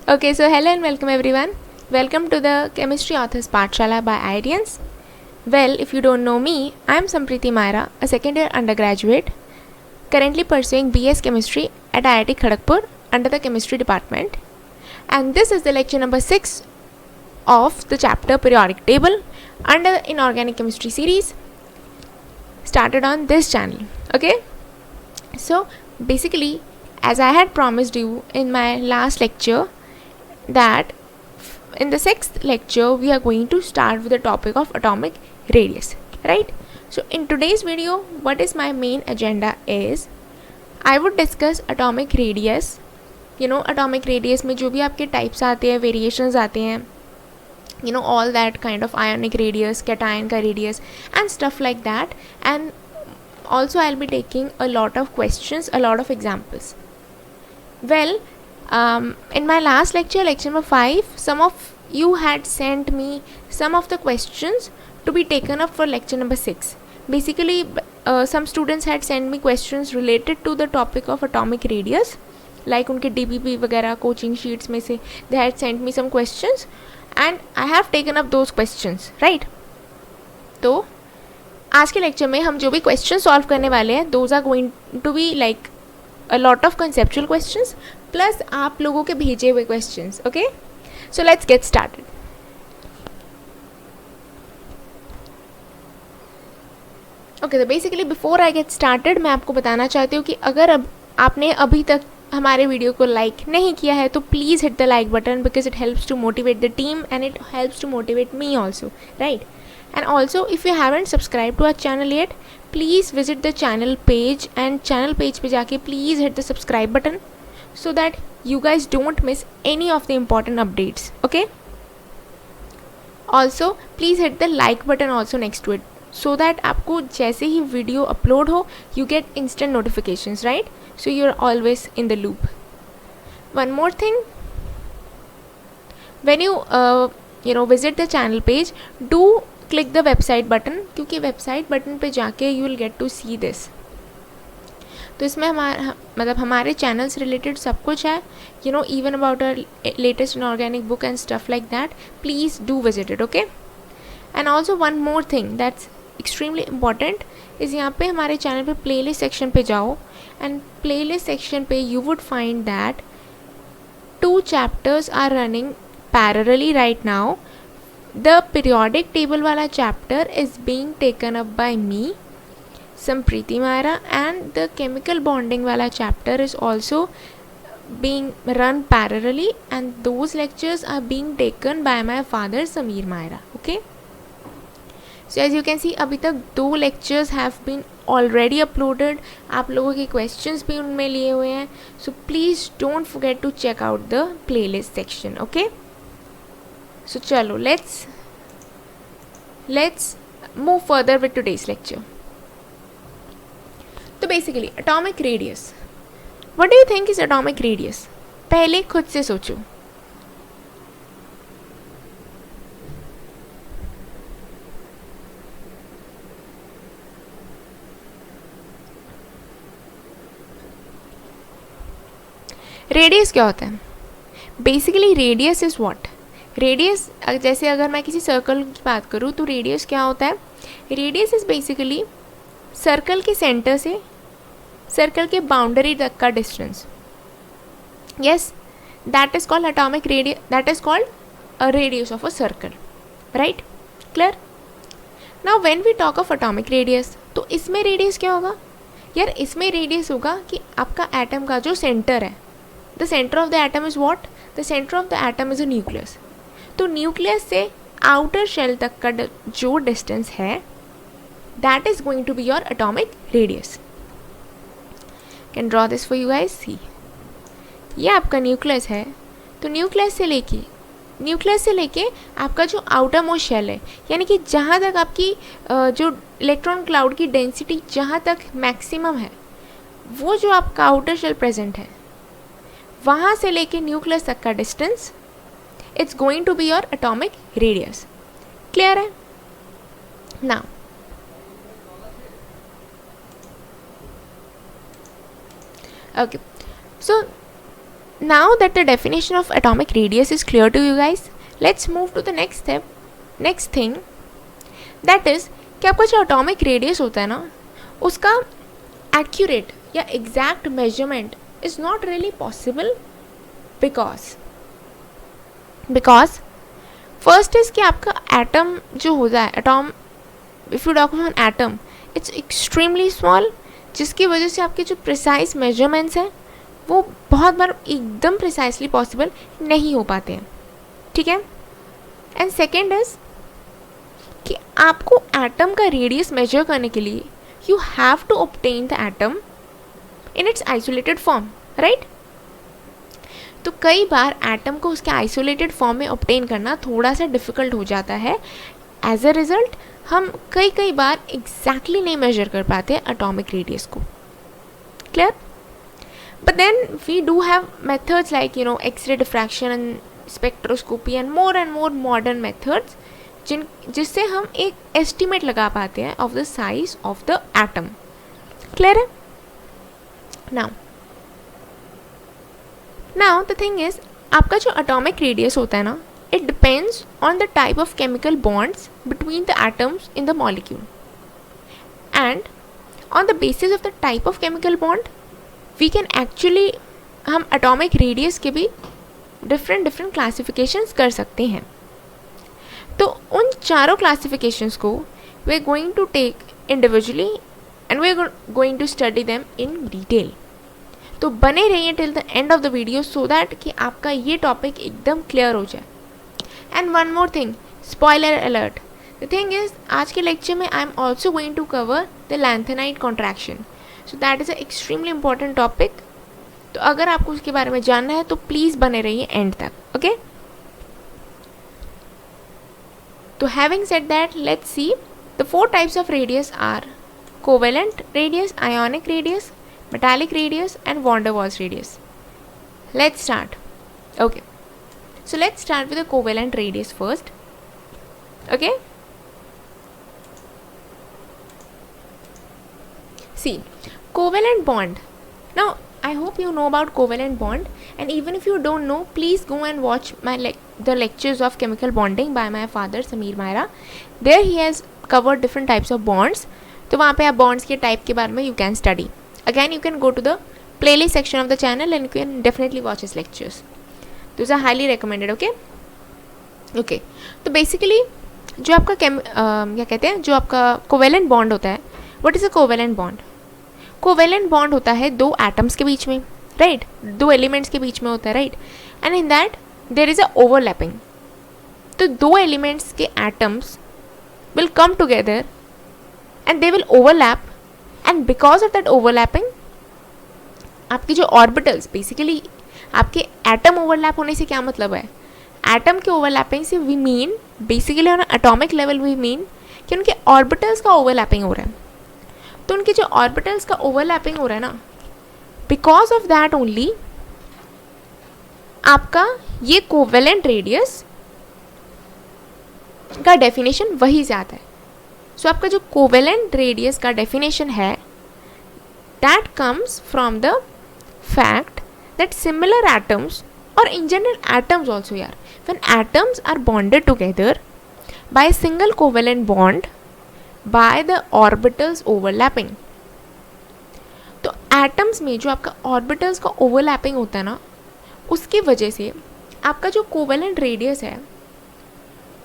Okay, so hello and welcome everyone. Welcome to the Chemistry Authors Pathshala by Ideans. Well, if you don't know me, I am Sampriti Myra, a second year undergraduate, currently pursuing BS Chemistry at IIT Kharagpur under the Chemistry Department. And this is the lecture number 6 of the chapter Periodic Table under the Inorganic Chemistry series started on this channel. Okay, so basically, as I had promised you in my last lecture, that in the 6th lecture we are going to start with the topic of atomic radius, right? So in today's video, what is my main agenda is I would discuss atomic radius. Atomic radius में जो भी आपके types आते हैं, variations आते हैं, all that kind of ionic radius, cation का radius and stuff like that. And also I'll be taking a lot of questions, a lot of examples. Well, in my last lecture, lecture number 5, some of you had sent me some of the questions to be taken up for lecture number 6. Basically, some students had sent me questions related to the topic of atomic radius, like उनके DBP वगैरह coaching sheets में से they had sent me some questions and I have taken up those questions, right? तो आज के lecture में हम जो भी क्वेश्चन सॉल्व करने वाले हैं, those are going to be like a lot of conceptual questions plus आप लोगों के भेजे हुए questions. Okay, so let's get started. Okay, तो basically before I get started मैं आपको बताना चाहती हूँ कि अगर आपने अभी तक हमारे वीडियो को लाइक नहीं किया है तो please hit the like button because it helps to motivate the team and it helps to motivate me also, right? And also if you haven't subscribed to our channel yet, please visit the channel page and channel page पे जाके please hit the subscribe button so that you guys don't miss any of the important updates. Okay, also please hit the like button also next to it so that आपको जैसे ही video upload हो you get instant notifications, right? So you're always in the loop. One more thing, when you visit the channel page, do click the website button क्योंकि website button पे जाके you will get to see this. तो इसमें हमारे channel से related सब कुछ है, even about our latest inorganic book and stuff like that. Please do visit it, okay? And also one more thing that's extremely important is यहाँ पे हमारे चैनल पे playlist section पे जाओ and playlist section पे you would find that 2 chapters are running parallelly right now. The periodic table वाला chapter is being taken up by me, Sampriti Myra, and the chemical bonding वाला chapter is also being run parallelly and those lectures are being taken by my father Samir Myra. Okay, so as you can see अभी तक 2 lectures have been already uploaded. आप लोगों के questions भी उनमें लिए हुए हैं, so please don't forget to check out the playlist section. Okay, so चलो let's move further with today's lecture. तो basically atomic radius, what do you think is atomic radius? पहले खुद से सोचो. रेडियस क्या होता है? Basically radius is what? Radius, जैसे अगर मैं किसी सर्कल की बात करूँ तो रेडियस क्या होता है? रेडियस इज बेसिकली सर्कल के सेंटर से सर्कल के बाउंड्री तक का distance. Yes, that is called atomic radius, that is called a radius of a circle, right? Clear? Now when we talk of atomic radius, तो इसमें radius क्या होगा यार? इसमें रेडियस होगा कि आपका एटम का जो सेंटर है, the centre of the atom is what? The centre of the atom is a nucleus. तो न्यूक्लियस से आउटर शेल तक का जो डिस्टेंस है, that is going to be your atomic radius. Can draw this for you guys. See, ये आपका nucleus है. तो न्यूक्लियस से लेके आपका जो आउटर मोस्ट शेल है, यानी कि जहाँ तक आपकी जो इलेक्ट्रॉन क्लाउड की डेंसिटी जहाँ तक मैक्सिमम है, वो जो आपका आउटर शेल प्रेजेंट है, वहाँ से लेके न्यूक्लियस तक का distance, it's going to be your atomic radius. Clear है? Now okay, so now that the definition of atomic radius is clear to you guys, let's move to the next step, next thing, that is कि आपका जो atomic radius होता है ना, उसका accurate या exact measurement is not really possible because first is कि आपका atom जो होता है, atom, if you talk about an atom, it's extremely small, जिसकी वजह से आपके जो precise measurements हैं वो बहुत बार एकदम प्रिसाइसली पॉसिबल नहीं हो पाते हैं, ठीक है. एंड सेकेंड इज कि आपको एटम का रेडियस मेजर करने के लिए you have to obtain the atom in its isolated form, right. तो कई बार एटम को उसके आइसोलेटेड फॉर्म में ऑब्टेन करना थोड़ा सा डिफ़िकल्ट हो जाता है. एज अ रिज़ल्ट हम कई बार एग्जैक्टली नहीं मेजर कर पाते एटॉमिक रेडियस को. Clear. But then we do have methods like X-ray diffraction and spectroscopy and more modern methods जिससे हम एक estimate लगा पाते हैं of the size of the atom. Clear है? Now the thing is, आपका जो atomic radius होता है ना, it depends on the type of chemical bonds between the atoms in the molecule. And on the basis of the type of chemical bond, we can actually हम atomic radius के भी different classifications कर सकते हैं. तो उन चारों classifications को we are going to take individually and we are going to study them in detail. तो बने रहिए till the end of the video so that कि आपका ये टॉपिक एकदम क्लियर हो जाए. And one more thing, spoiler alert, the thing is आज के लेक्चर में I am also going to cover the lanthanide contraction. So that is a extremely important topic. तो अगर आपको उसके बारे में जानना है तो प्लीज़ बने रहिए एंड तक, ओके. तो having said that, let's see the 4 types of radius are covalent radius, ionic radius, metallic radius and van der Waals radius. Let's start. Okay, so let's start with the covalent radius first. Okay, see, covalent bond. Now I hope you know about covalent bond, and even if you don't know, please go and watch my the lectures of chemical bonding by my father Sameer Maira. There he has covered different types of bonds. तो वहाँ पे आप bonds के type के बारे में you can study. Again you can go to the playlist section of the channel and you can definitely watch his lectures. Those are highly recommended. Okay. Okay. तो basically जो आपका क्या कहते हैं, जो आपका covalent bond होता है, what is a covalent bond? Covalent bond होता है 2 एटम्स के बीच में, राइट, 2 एलिमेंट्स के बीच में होता है, right. And in that there is a overlapping. तो 2 एलिमेंट्स के atoms will come together and they will overlap, and because of that overlapping आपकी जो ऑर्बिटल्स, बेसिकली आपके एटम ओवरलैप होने से क्या मतलब है, एटम के ओवरलैपिंग से we mean basically on atomic level we mean कि उनके ऑर्बिटल्स का ओवरलैपिंग हो रहा है. तो उनके जो ऑर्बिटल्स का ओवरलैपिंग हो रहा है ना, बिकॉज ऑफ दैट ओनली आपका ये कोवेलेंट रेडियस का डेफिनेशन वही से आता है. सो आपका जो कोवेलेंट रेडियस का डेफिनेशन है, that comes from the fact that similar atoms, और इन जनरल एटम्स ऑल्सो यार, when atoms are bonded together by a single covalent bond by the orbitals overlapping. तो एटम्स में जो आपका ऑर्बिटल्स का overlapping होता है ना, उसकी वजह से आपका जो कोवेलेंट रेडियस है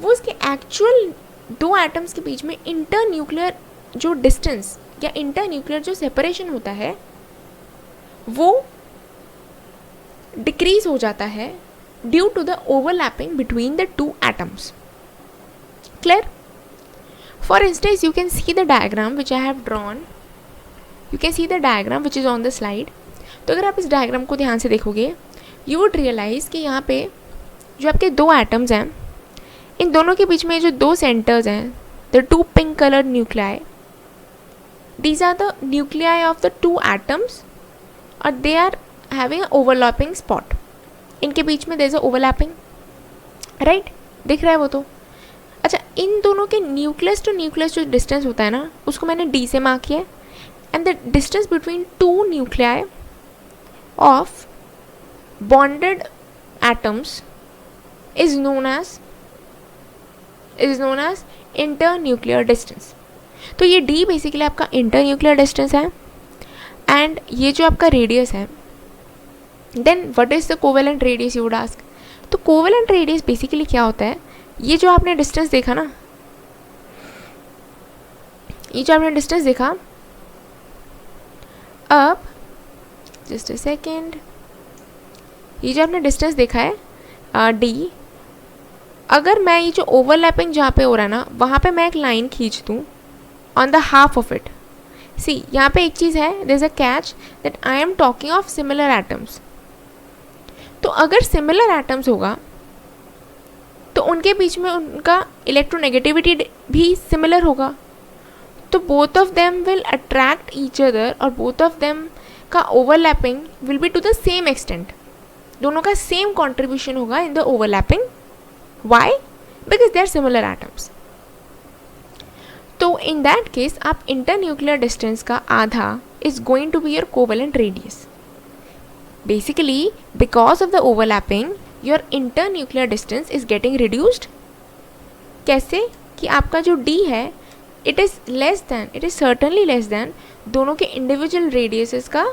वो उसके एक्चुअल 2 एटम्स के बीच में इंटर न्यूक्लियर जो डिस्टेंस या इंटर न्यूक्लियर जो सेपरेशन होता है वो डिक्रीज हो जाता है due to the overlapping between the 2 atoms. Clear. For instance, you can see the diagram which I have drawn. You can see the diagram which is on the slide. तो अगर आप इस डायग्राम को ध्यान से देखोगे, you would realize कि यहाँ पे जो आपके 2 एटम्स हैं, इन दोनों के बीच में जो 2 सेंटर्स हैं, the 2 pink colored nuclei, these are the nuclei of the 2 atoms, और they are having an overlapping spot. इनके बीच में there is a overlapping, right? दिख रहा है वो तो. अच्छा, इन दोनों के न्यूक्लियस टू न्यूक्लियस जो डिस्टेंस होता है ना, उसको मैंने डी से मार्क किया है. And the distance between 2 nuclei of bonded atoms is known as internuclear distance. तो ये d बेसिकली आपका इंटरन्यूक्लियर डिस्टेंस है एंड ये जो आपका रेडियस है. Then what is the covalent radius you would ask. तो कोवेलेंट रेडियस बेसिकली क्या होता है, ये जो आपने डिस्टेंस देखा ना, ये जो आपने डिस्टेंस देखा, अब जस्ट अ सेकेंड, ये जो आपने डिस्टेंस देखा है d, अगर मैं ये जो ओवरलैपिंग जहाँ पे हो रहा है ना, वहाँ पे मैं एक लाइन खींच दूँ on the half of it. See यहाँ पे एक चीज़ है, there is a catch that I am talking of similar atoms. तो अगर सिमिलर एटम्स होगा तो उनके बीच में उनका इलेक्ट्रोनेगेटिविटी भी सिमिलर होगा. तो both of them will attract each other और बोथ ऑफ देम का overlapping will be to the same extent. दोनों का सेम कॉन्ट्रीब्यूशन होगा in the overlapping. Why? Because they are similar atoms. तो इन दैट केस आप internuclear distance का आधा is going to be your covalent radius. Basically because of the overlapping your internuclear distance is getting reduced. कैसे कि आपका जो d है it is less than, it is certainly less than दोनों के इंडिविजुअल रेडियसेस का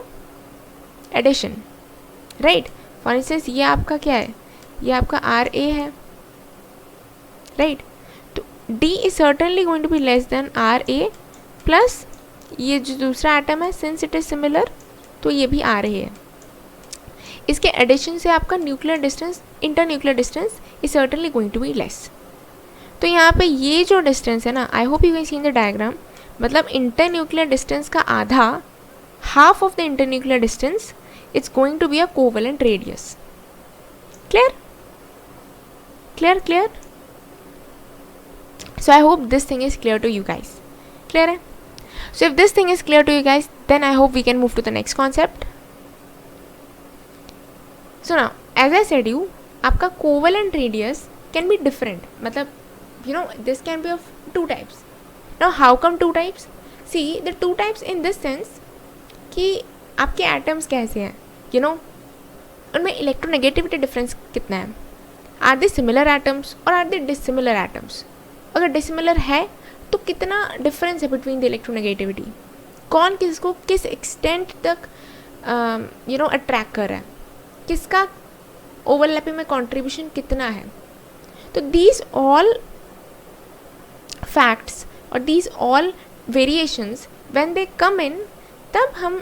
एडिशन. राइट. फॉर इंस्टेंस ये आपका क्या है, ये आपका RA है. राइट. तो d is certainly going to be less than RA plus ये जो दूसरा एटम है, सिंस इट इज सिमिलर तो ये भी RA है. इसके एडिशन से आपका nuclear distance, internuclear distance is certainly going to be less. तो यहाँ पे ये जो डिस्टेंस है ना, I hope you can see in the diagram, मतलब इंटरन्यूक्लियर डिस्टेंस का आधा, half of the internuclear distance it's going to be a covalent radius. Clear clear clear. So I hope this thing is clear to you guys. Clear है. So if this thing is clear to you guys then I hope we can move to the next concept. So now as I said you, आपका covalent radius can be different. मतलब you know this can be of two types. Now how come two types? See the two types in this sense कि आपके atoms कैसे हैं, you know उनमें electronegativity difference कितना है. Are they similar atoms और are they dissimilar atoms. अगर dissimilar है तो कितना डिफरेंस है बिटवीन द इलेक्ट्रोनेगेटिविटी, कौन किसको किस एक्सटेंट तक यू नो अट्रैक्ट कर रहा है, किसका ओवरलैपिंग में कॉन्ट्रीब्यूशन कितना है. तो these all facts or these all variations when they come in, तब हम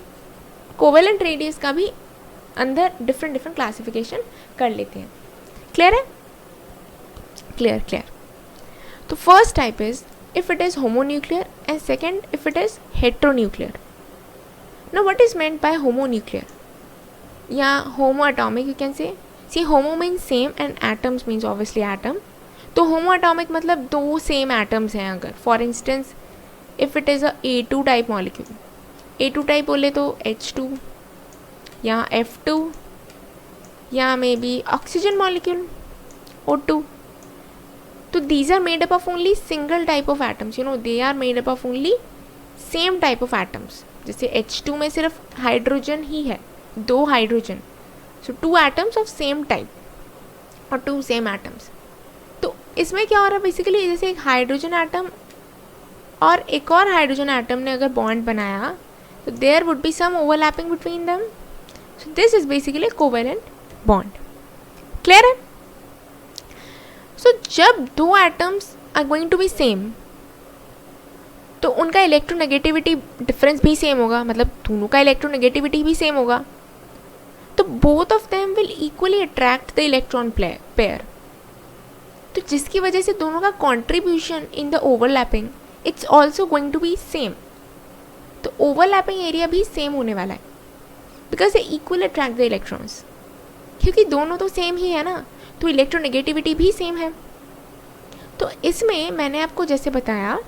कोवेलेंट रेडियस का भी अंदर डिफरेंट क्लासिफिकेशन कर लेते हैं. क्लियर है. Clear clear. तो first type is if it is homonuclear and second if it is heteronuclear. Now what is meant by homonuclear या homo atomic you can say. See homo means same and atoms means obviously atom. तो homo atomic मतलब दो same atoms हैं. अगर for instance if it is a A2 type molecule, A2 type बोले तो H2 या F2 या may be oxygen molecule O2. तो these are made up of only single type of atoms. You know they are made up of only same type of atoms. जैसे H2 में सिर्फ hydrogen ही है, दो hydrogen. So two atoms of same type और two same atoms. तो इसमें क्या हो रहा है बेसिकली, जैसे एक हाइड्रोजन एटम और एक और हाइड्रोजन एटम ने अगर बॉन्ड बनाया तो there would be some overlapping between them. So this is basically covalent bond. Clear है. सो जब दो atoms are going to be same तो उनका इलेक्ट्रोनेगेटिविटी डिफरेंस भी सेम होगा, मतलब दोनों का इलेक्ट्रोनेगेटिविटी भी सेम होगा. तो both of them will equally attract the electron pair. तो जिसकी वजह से दोनों का contribution in the overlapping its also going to be same. तो ओवरलैपिंग एरिया भी सेम होने वाला है because they equal attract the electrons. क्योंकि दोनों तो सेम ही है ना, तो इलेक्ट्रोनेगेटिविटी भी सेम है. तो इसमें मैंने आपको जैसे बताया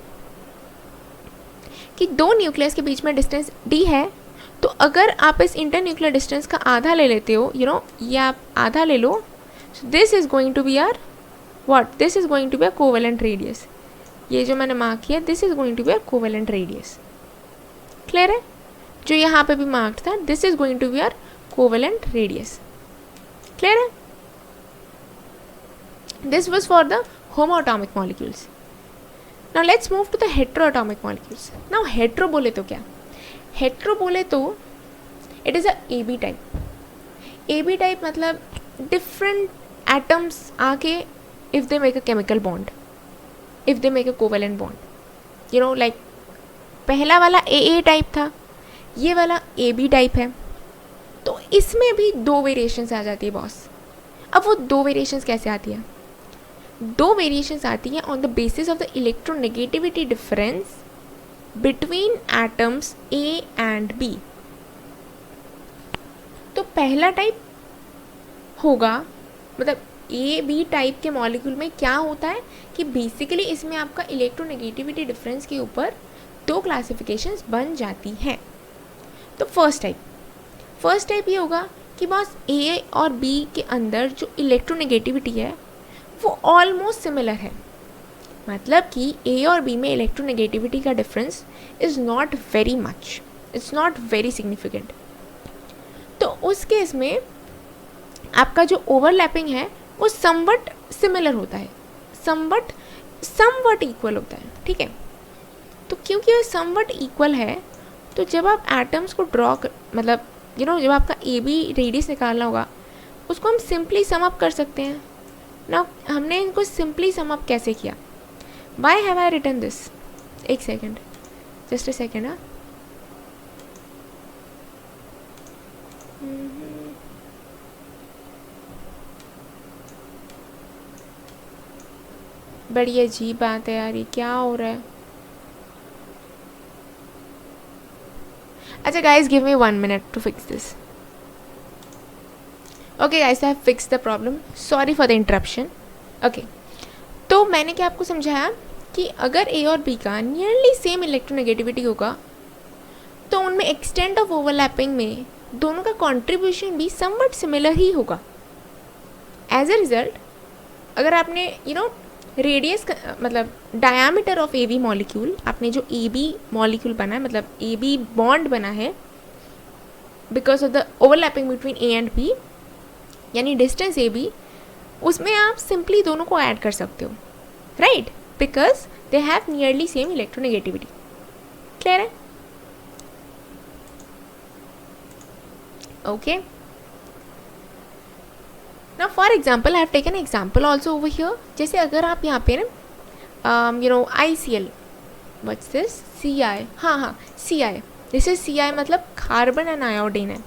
कि दो न्यूक्लियस के बीच में डिस्टेंस d है. तो अगर आप इस इंटरन्यूक्लियर डिस्टेंस का आधा ले लेते हो, यू नो ये आप आधा ले लो, so this is going to be our what, this is going to be a covalent radius. ये जो मैंने मार्क किया this is going to be a covalent radius. Clear है. जो यहाँ पे भी मार्क था this is going to be our covalent radius. Clear है? This was for the homoatomic molecules. Now let's move to the heteroatomic molecules. Now hetero बोले तो क्या? हेट्रो बोले तो it is a AB type. AB type मतलब different atoms आके if they make a chemical bond, if they make a covalent bond, you know like पहला वाला AA type था, ये वाला AB टाइप है. तो इसमें भी दो वेरिएशंस आ जाती है बॉस. अब वो दो वेरिएशंस कैसे आती है? दो वेरिएशंस आती हैं on the basis of the electronegativity difference between atoms A and B. तो पहला टाइप होगा, मतलब AB टाइप के मॉलिक्यूल में क्या होता है कि बेसिकली इसमें आपका इलेक्ट्रोनेगेटिविटी डिफरेंस के ऊपर दो क्लासिफिकेशंस बन जाती हैं. तो फर्स्ट टाइप ये होगा कि बस A और B के अंदर जो इलेक्ट्रोनेगेटिविटी है वो ऑलमोस्ट सिमिलर है. मतलब कि A और B में इलेक्ट्रोनेगेटिविटी का difference is not very much, it's not very significant. तो उस केस में आपका जो ओवरलैपिंग है वो समवट सिमिलर होता है, समवट इक्वल होता है. ठीक है, तो क्योंकि वो समवट इक्वल है तो जब आप एटम्स को ड्रॉ मतलब जब आपका AB रेडियस निकालना होगा उसको हम सिंपली सम अप कर सकते हैं ना. हमने इनको सिंपली सम अप कैसे किया? Why have I written this? एक सेकेंड, जस्ट अ सेकेंड. हाँ, बड़ी अजीब बात है यार, ये क्या हो रहा है? अच्छा guys, give me 1 minute to fix this. Okay guys, I have fixed the problem. Sorry for the interruption. Okay, तो मैंने क्या आपको समझाया कि अगर A और B का नियरली सेम इलेक्ट्रोनेगेटिविटी होगा तो उनमें एक्सटेंट ऑफ ओवरलैपिंग में दोनों का कंट्रीब्यूशन भी समवट सिमिलर ही होगा. एज अ रिजल्ट अगर आपने रेडियस मतलब डायामीटर ऑफ AB मॉलिक्यूल, आपने जो AB मॉलिक्यूल बना है मतलब AB बॉन्ड बना है because of the overlapping between A and B यानी डिस्टेंस AB, उसमें आप सिंपली दोनों को ऐड कर सकते हो, right? Because they have nearly same electronegativity. Clear है? Okay. Now for example, I have taken example also over here. जैसे अगर आप यहाँ पे ना ICl, what's this? CI, हाँ CI, this is CI मतलब कार्बन एंड आयोडीन है.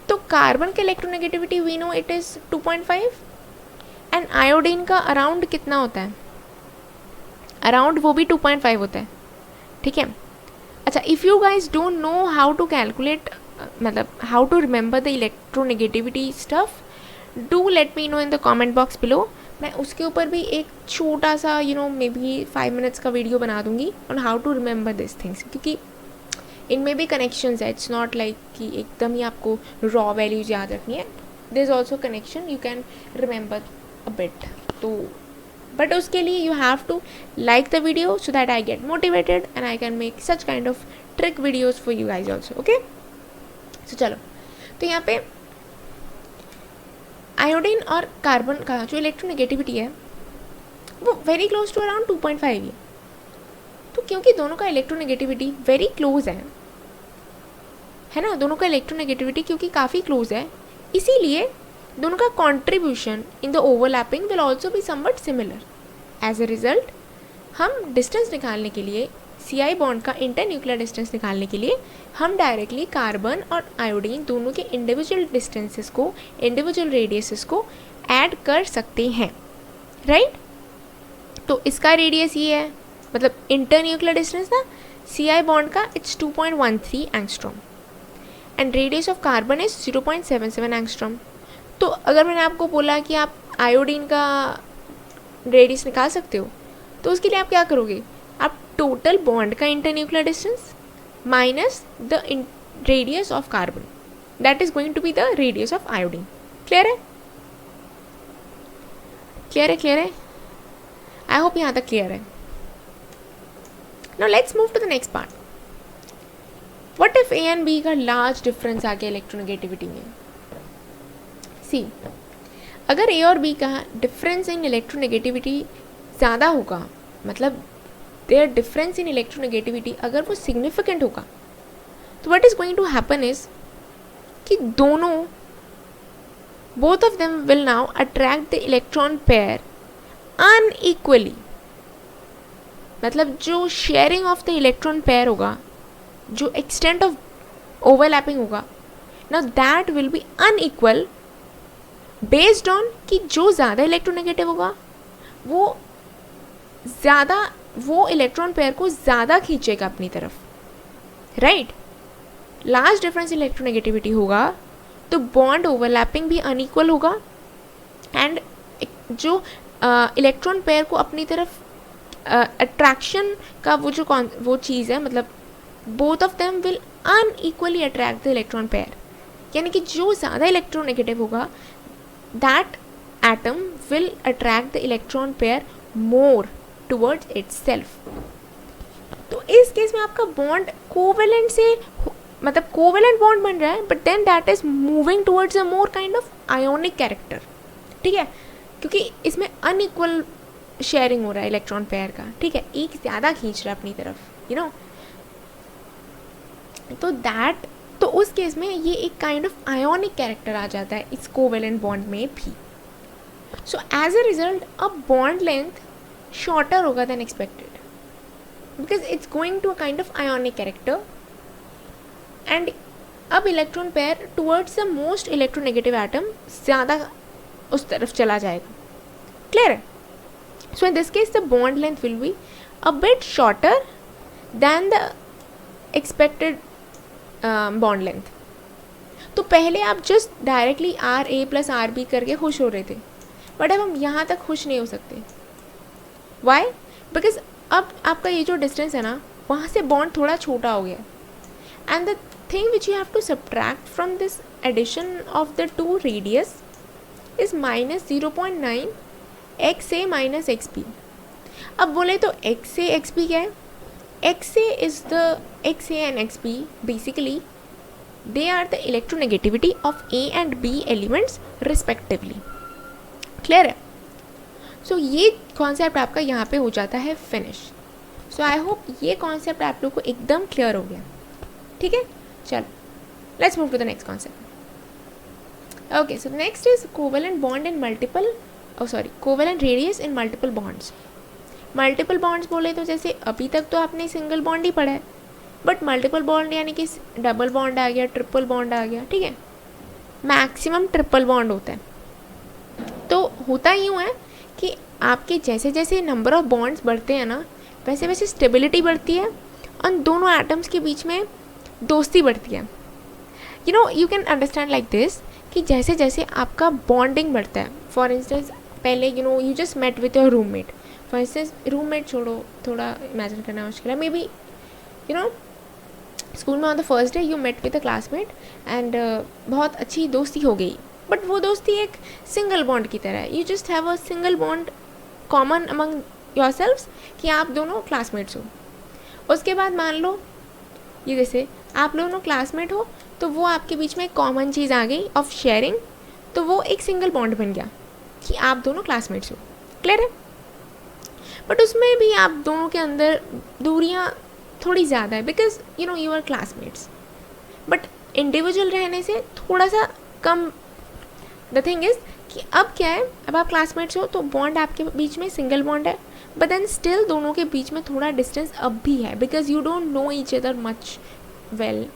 तो कार्बन का electronegativity we know it is 2.5 and iodine का अराउंड कितना होता है? अराउंड वो भी 2.5 होता है. ठीक है. अच्छा, if you guys don't know how to calculate मतलब how to remember the electronegativity stuff, do let me know in the comment box below. मैं उसके ऊपर भी एक छोटा सा मे बी 5 मिनट्स का वीडियो बना दूंगी on how to remember this things, क्योंकि इनमें भी कनेक्शंस है. इट्स नॉट लाइक कि एकदम ही आपको रॉ वैल्यूज याद रखनी है. There is also connection, you can remember a bit. तो बट उसके लिए you have to like the video so that I get motivated and I can make such kind of trick videos for you guys also. Okay, so चलो, तो यहाँ पे iodine और carbon का जो इलेक्ट्रोनेगेटिविटी है वो वेरी क्लोज टू अराउंड 2.5 है. तो क्योंकि दोनों का इलेक्ट्रोनेगेटिविटी वेरी क्लोज है ना, दोनों का इलेक्ट्रोनेगेटिविटी क्योंकि काफ़ी क्लोज है, इसीलिए दोनों का contribution in the overlapping will also be somewhat similar. As a result हम डिस्टेंस निकालने के लिए CI बॉन्ड का इंटरन्यूक्लियर डिस्टेंस निकालने के लिए हम डायरेक्टली कार्बन और आयोडीन दोनों के इंडिविजुअल डिस्टेंसेस को, इंडिविजुअल रेडियसेस को ऐड कर सकते हैं, राइट? तो इसका रेडियस ये है, मतलब इंटरन्यूक्लियर डिस्टेंस ना CI बॉन्ड का it's 2.13 angstrom and radius of carbon is 0.77 angstrom. तो अगर मैंने आपको बोला कि आप आयोडीन का रेडियस निकाल सकते हो तो उसके लिए आप क्या करोगे? आप टोटल बॉन्ड का internuclear distance minus the radius of carbon, that is going to be the radius of iodine. Clear है? क्लियर है? आई होप यहाँ तक क्लियर है. Now let's move to the next part. What if A and B का large difference आ गया electronegativity में? सी, अगर ए और बी का डिफरेंस इन इलेक्ट्रोनेगेटिविटी ज़्यादा होगा, मतलब देयर डिफरेंस इन इलेक्ट्रोनेगेटिविटी अगर वो सिग्निफिकेंट होगा, तो what is going to happen is कि दोनों both of them will now attract the electron pair unequally. मतलब जो sharing of the electron pair होगा, जो एक्सटेंट ऑफ ओवरलैपिंग होगा, now that will be unequal based on कि जो ज़्यादा इलेक्ट्रोनेगेटिव होगा वो इलेक्ट्रॉन पेयर को ज़्यादा खींचेगा अपनी तरफ, राइट. लार्ज डिफरेंस इलेक्ट्रोनेगेटिविटी होगा तो बॉन्ड ओवरलैपिंग भी अनइक्वल होगा एंड जो इलेक्ट्रॉन पेयर को अपनी तरफ अट्रैक्शन का वो चीज़ है, मतलब both of them will unequally attract the electron pair, यानी कि जो ज़्यादा इलेक्ट्रोनेगेटिव होगा that atom will attract the electron pair more towards itself. तो इस केस में आपका बॉन्ड कोवेलेंट से मतलब कोवेलेंट बॉन्ड बन रहा है, but then that is moving towards a more kind of ionic character, ठीक है, क्योंकि इसमें अनइक्वल शेयरिंग हो रहा है इलेक्ट्रॉन पेयर का, ठीक है, एक ज़्यादा खींच रहा है अपनी तरफ, यू नो. तो उस केस में ये एक काइंड ऑफ आयोनिक कैरेक्टर आ जाता है इस कोवेलेंट बॉन्ड में भी. So as a result a bond length shorter होगा than expected because it's going to a kind of ionic character and अब electron pair towards the most electronegative atom ज़्यादा उस तरफ चला जाएगा. क्लियर है? So in this case the bond length will be a bit shorter than the expected bond length. तो पहले आप just directly R A plus R B करके खुश हो रहे थे, बट अब हम यहाँ तक खुश नहीं हो सकते. वाई? बिकॉज अब आपका ये जो डिस्टेंस है ना, वहाँ से बॉन्ड थोड़ा छोटा हो गया. And the thing which you have to subtract from this addition of the two radius is minus 0.9 xa minus xb. अब बोले तो xa xb क्या है? xa is the xa and xb basically they are the electronegativity of a and b elements respectively. Clear है? So ये concept आपका यहाँ पे हो जाता है फिनिश. So I hope ये कॉन्सेप्ट आप लोग को एकदम क्लियर हो गया. ठीक है, चलो let's move to the next concept. Okay, so next is covalent bond in covalent radius in multiple bonds. Multiple bonds बोले तो जैसे अभी तक तो आपने सिंगल बॉन्ड ही पढ़ा है, बट मल्टीपल बॉन्ड यानी कि डबल बॉन्ड आ गया, ट्रिपल बॉन्ड आ गया, ठीक है. मैक्सिमम ट्रिपल बॉन्ड होता है. तो होता यूँ है कि आपके जैसे जैसे नंबर ऑफ बॉन्ड्स बढ़ते हैं ना, वैसे वैसे स्टेबिलिटी बढ़ती है और दोनों एटम्स के बीच में दोस्ती बढ़ती है. You know you can understand like this कि जैसे जैसे आपका बॉन्डिंग बढ़ता है, फॉर इंस्टेंस पहले you just met with your roommate. For instance roommate छोड़ो, थोड़ा इमेजिन करना मुश्किल है. मे बी स्कूल में on the first day you met with a classmate and बहुत अच्छी दोस्ती हो गई, बट वो दोस्ती एक सिंगल बॉन्ड की तरह है. You just have a single bond common among your selves कि आप दोनों क्लासमेट्स हो. उसके बाद मान लो ये जैसे आप दोनों क्लासमेट हो तो वो आपके बीच में एक कॉमन चीज़ आ गई ऑफ शेयरिंग, तो वो एक सिंगल बॉन्ड बन गया कि आप दोनों क्लासमेट्स हो. क्लियर है? बट उसमें भी आप दोनों के अंदर दूरियां थोड़ी ज़्यादा है because you are classmates, but individual रहने से थोड़ा सा कम. द थिंग इज़ कि अब क्या है, अब आप क्लासमेट्स हो तो बॉन्ड आपके बीच में सिंगल बॉन्ड है, बट देन स्टिल दोनों के बीच में थोड़ा डिस्टेंस अब भी है because you don't know each other much well.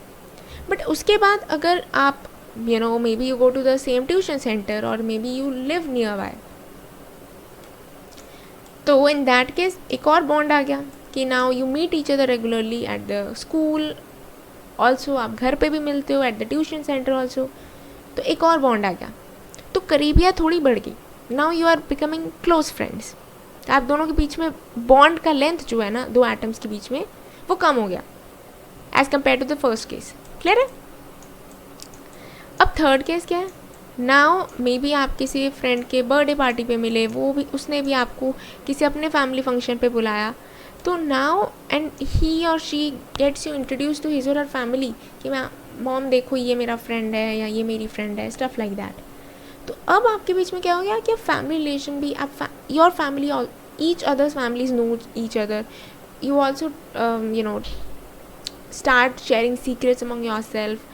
But उसके बाद अगर आप maybe you go to the same tuition centre और maybe you live nearby, तो इन दैट केस एक और बॉन्ड आ गया कि now you meet each other regularly at the school also, आप घर पे भी मिलते हो, at the tuition centre also, तो एक और बॉन्ड आ गया. तो करीबियाँ थोड़ी बढ़ गई. Now you are becoming close friends. आप दोनों के बीच में बॉन्ड का लेंथ जो है ना दो एटम्स के बीच में वो कम हो गया as compare to the first case. Clear है? अब थर्ड केस क्या है? नाउ मे बी आप किसी फ्रेंड के बर्थडे पार्टी पे मिले, वो भी उसने भी आपको किसी अपने फैमिली फंक्शन पे बुलाया, तो now and he or she gets you introduce to his or her family कि मैं मॉम देखो ये मेरा फ्रेंड है या ये मेरी फ्रेंड है, स्टफ लाइक दैट. तो अब आपके बीच में क्या हो गया कि अब फैमिली रिलेशन भी, आप your family, each others families no each other, you also start sharing secrets among yourself,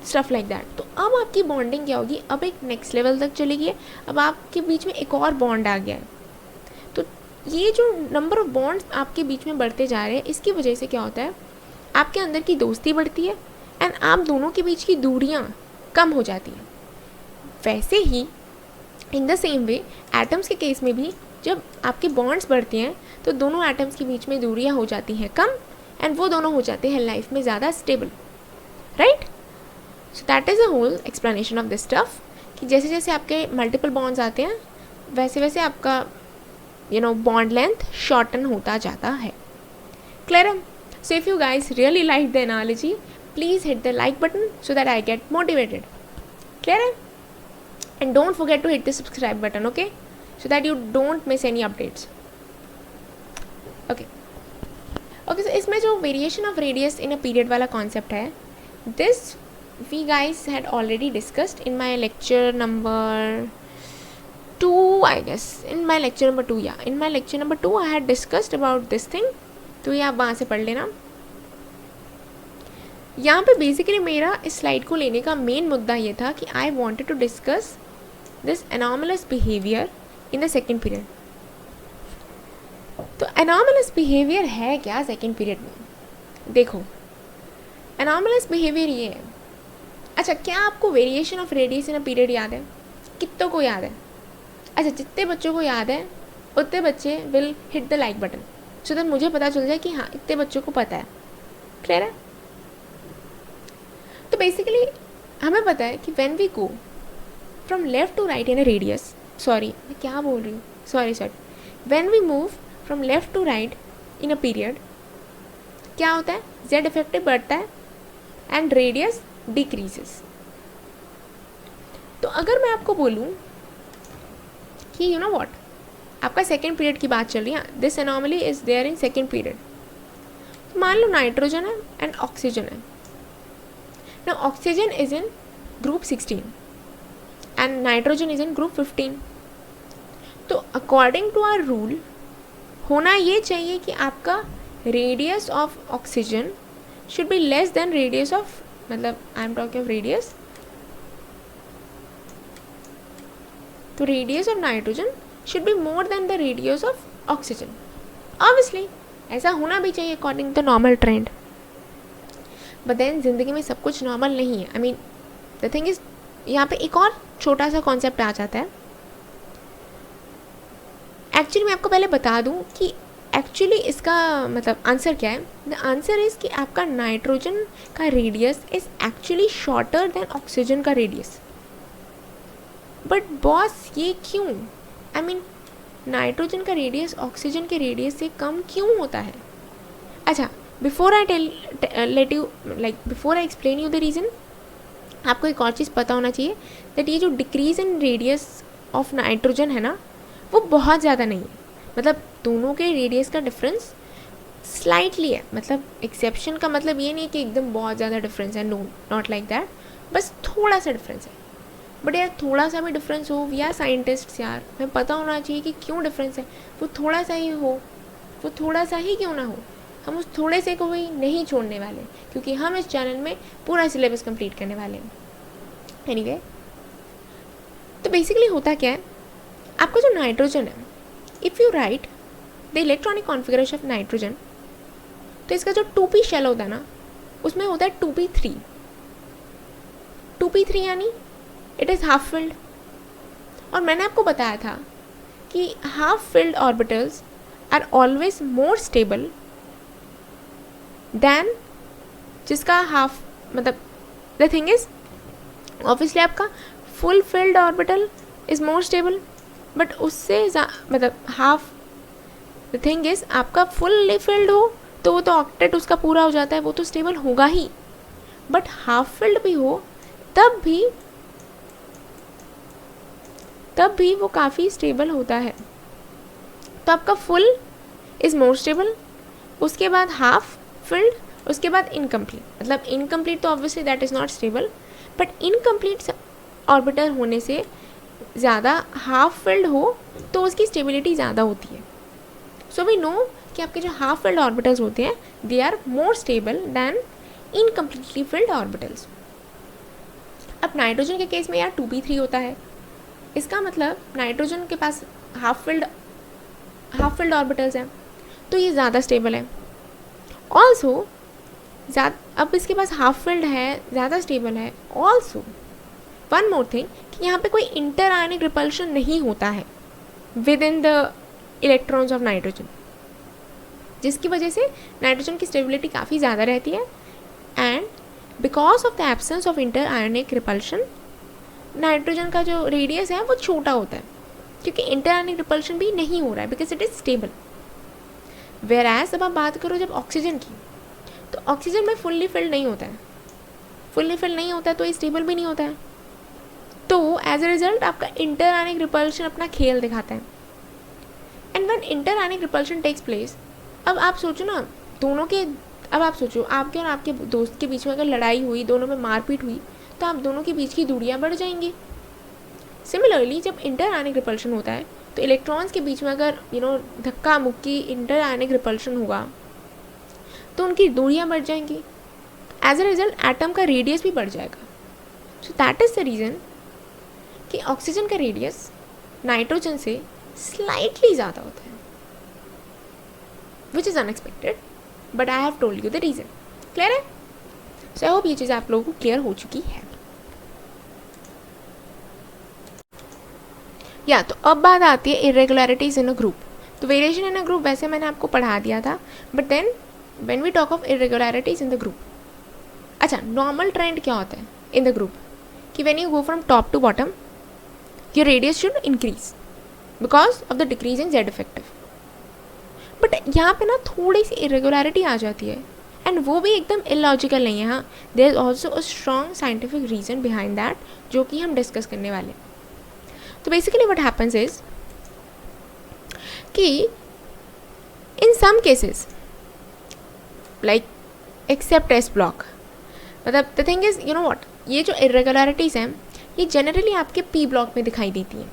stuff like that. तो अब आपकी बॉन्डिंग क्या होगी, अब एक नेक्स्ट लेवल तक चली गई है, अब आपके बीच में एक और बॉन्ड आ गया है. तो ये जो नंबर ऑफ बॉन्ड्स आपके बीच में बढ़ते जा रहे हैं, इसकी वजह से क्या होता है, आपके अंदर की दोस्ती बढ़ती है एंड आप दोनों के बीच की दूरियां कम हो जाती हैं. वैसे ही in the same way atoms के केस में भी जब आपके बॉन्ड्स बढ़ती हैं तो दोनों एटम्स के बीच में दूरियां हो जाती हैं कम एंड वो दोनों हो जाते हैं लाइफ में ज़्यादा stable, right. So that is a whole explanation of this stuff कि जैसे जैसे आपके मल्टीपल बॉन्ड्स आते हैं वैसे वैसे आपका बॉन्ड लेंथ शॉर्टन होता जाता है. Clear? So if you guys really like the analogy, please hit the like button so that I get motivated. Clear? And don't forget to hit the subscribe button, okay? So that you don't miss any updates. Okay. Okay, so इसमें जो variation of radius in a period वाला concept है, this we guys had already discussed in my lecture number 2, I guess. In my lecture number 2, yeah. In my lecture number 2, I had discussed about this thing. तो ये आप वहाँ से पढ़ लेना. यहाँ पे बेसिकली मेरा इस स्लाइड को लेने का मेन मुद्दा ये था कि I wanted to discuss this anomalous behaviour in the second period. तो एनॉमलस बिहेवियर है क्या सेकेंड पीरियड में? देखो, एनॉमलस बिहेवियर ये है. अच्छा, क्या आपको variation of radius in a period याद है? कितनों को याद है? अच्छा, जितने बच्चों को याद है उतने बच्चे will hit the like button so that मुझे पता चल जाए कि हाँ इतने बच्चों को पता है. क्लियर है? तो बेसिकली हमें पता है कि when we go from left to right in a radius, sorry मैं क्या बोल रही हूँ, sorry when we move from left to right in a period क्या होता है, जेड इफेक्टिव बढ़ता है एंड रेडियस डिक्रीजेस. तो अगर मैं आपको बोलूँ कि यू नो व्हाट, आपका सेकेंड पीरियड की बात चल रही है, this anomaly is there in second period. मान लो नाइट्रोजन है एंड ऑक्सीजन है. Now oxygen is in group 16 and nitrogen is in group 15. तो according to our rule होना ये चाहिए कि आपका radius of oxygen should be less than radius of, मतलब I am talking of radius, तो radius of nitrogen should be more than the radius of oxygen. Obviously ऐसा होना भी चाहिए according to normal trend. But then ज़िंदगी में सब कुछ नॉर्मल नहीं है. I mean the thing is, यहाँ पे एक और छोटा सा कॉन्सेप्ट आ जाता है. एक्चुअली मैं आपको पहले बता दूँ कि एक्चुअली इसका मतलब आंसर क्या है. द आंसर इज़ कि आपका नाइट्रोजन का radius is actually shorter than oxygen का रेडियस. बट बॉस ये क्यों? आई मीन नाइट्रोजन का रेडियस ऑक्सीजन के रेडियस से कम क्यों होता है? अच्छा, before I before I explain you the reason, आपको एक और चीज़ पता होना चाहिए दैट ये जो decrease in radius of nitrogen है ना, वो बहुत ज़्यादा नहीं है. मतलब दोनों के रेडियस का डिफरेंस स्लाइटली है. मतलब एक्सेप्शन का मतलब ये नहीं कि एकदम बहुत ज़्यादा डिफरेंस है, नो, नॉट लाइक दैट, बस थोड़ा सा डिफरेंस है. बट यार थोड़ा सा भी डिफरेंस हो, वी आर साइंटिस्ट्स यार, हमें पता होना चाहिए कि क्यों डिफरेंस है. वो थोड़ा सा ही हो, वो थोड़ा सा ही क्यों ना हो, हम उस थोड़े से को भी नहीं छोड़ने वाले, क्योंकि हम इस चैनल में पूरा सिलेबस कंप्लीट करने वाले हैं. एनीवे, तो बेसिकली होता क्या है, आपका जो नाइट्रोजन है, if you right the electronic configuration of nitrogen, तो इसका जो 2p शेल होता है ना, उसमें होता है 2p3. 2p3 यानी इट इज़ हाफ फिल्ड. और मैंने आपको बताया था कि half filled orbitals are always more stable than जिसका हाफ, मतलब द थिंग इज ऑब्वियसली आपका full filled orbital is more stable, but उससे मतलब हाफ, द थिंग इज आपका फुल्ली फिल्ड हो तो वो तो ऑक्टेट उसका पूरा हो जाता है, वो तो स्टेबल होगा ही. बट हाफ फिल्ड भी हो तब भी वो काफ़ी स्टेबल होता है. तो आपका फुल इज़ मोर स्टेबल, उसके बाद हाफ फिल्ड, उसके बाद इनकम्प्लीट. मतलब इनकम्प्लीट तो obviously that is not stable, but incomplete orbital होने से ज़्यादा हाफ फिल्ड हो तो उसकी स्टेबिलिटी ज़्यादा होती है. सो वी नो कि आपके जो हाफ फिल्ड ऑर्बिटल्स होते हैं they are more stable than incompletely filled orbitals. अब नाइट्रोजन के केस में यार 2p3 होता है. इसका मतलब नाइट्रोजन के पास हाफ फिल्ड ऑर्बिटल्स हैं तो ये ज़्यादा स्टेबल है. ऑल्सो अब इसके पास हाफ फिल्ड है, ज़्यादा स्टेबल है. ऑल्सो वन मोर थिंग कि यहाँ पे कोई इंटर आयनिक रिपल्शन नहीं होता है with in the electrons of nitrogen, जिसकी वजह से नाइट्रोजन की स्टेबिलिटी काफ़ी ज़्यादा रहती है. And because of the absence of inter ionic repulsion nitrogen का जो रेडियस है वो छोटा होता है क्योंकि इंटर आयनिक रिपल्शन भी नहीं हो रहा है because it is stable. Whereas अब आप बात करो जब ऑक्सीजन की, तो ऑक्सीजन में फुल्ली फिल्ड नहीं होता है. फुल्ली फिल्ड नहीं होता है तो ये स्टेबल भी नहीं होता है. तो एज अ रिजल्ट आपका इंटर आयनिक रिपल्शन अपना खेल दिखाता है. And when inter ionic repulsion takes place, अब आप सोचो ना दोनों के, अब आप सोचो आपके और आपके दोस्त के बीच में अगर लड़ाई हुई, दोनों में मारपीट हुई, तो आप दोनों के बीच की दूरियां बढ़ जाएंगी. सिमिलरली जब इंटर आयनिक रिपल्शन होता है तो इलेक्ट्रॉन्स के बीच में अगर धक्का मुक्की इंटर आयनिक रिपल्शन होगा तो उनकी दूरियां बढ़ जाएंगी. एज अ रिजल्ट एटम का रेडियस भी बढ़ जाएगा. सो दैट इज़ द रीज़न कि ऑक्सीजन का रेडियस नाइट्रोजन से स्लाइटली ज़्यादा होता है, which is unexpected, but I have told you the reason. Clear है? सो आई होप ये चीज़ आप लोगों को क्लियर हो चुकी है. या तो अब बात आती है इरेगुलरिटीज़ इन अ ग्रुप. तो वेरिएशन इन अ ग्रुप वैसे मैंने आपको पढ़ा दिया था, but then when we talk of irregularities in the group, अच्छा नॉर्मल ट्रेंड क्या होता है इन द ग्रुप कि when you go from top to bottom your radius should increase because of the decrease in Z effective. But यहाँ पे ना थोड़ी सी irregularity आ जाती है एंड वो भी एकदम इलॉजिकल नहीं है. हाँ, there is also a strong scientific reason behind that जो कि हम डिस्कस करने वाले हैं. तो बेसिकली व्हाट हैपेंस इज कि in some cases like except S block, मतलब द थिंग इज व्हाट, ये जो इरेगुलरिटीज़ हैं ये जनरली आपके पी ब्लॉक में दिखाई देती हैं.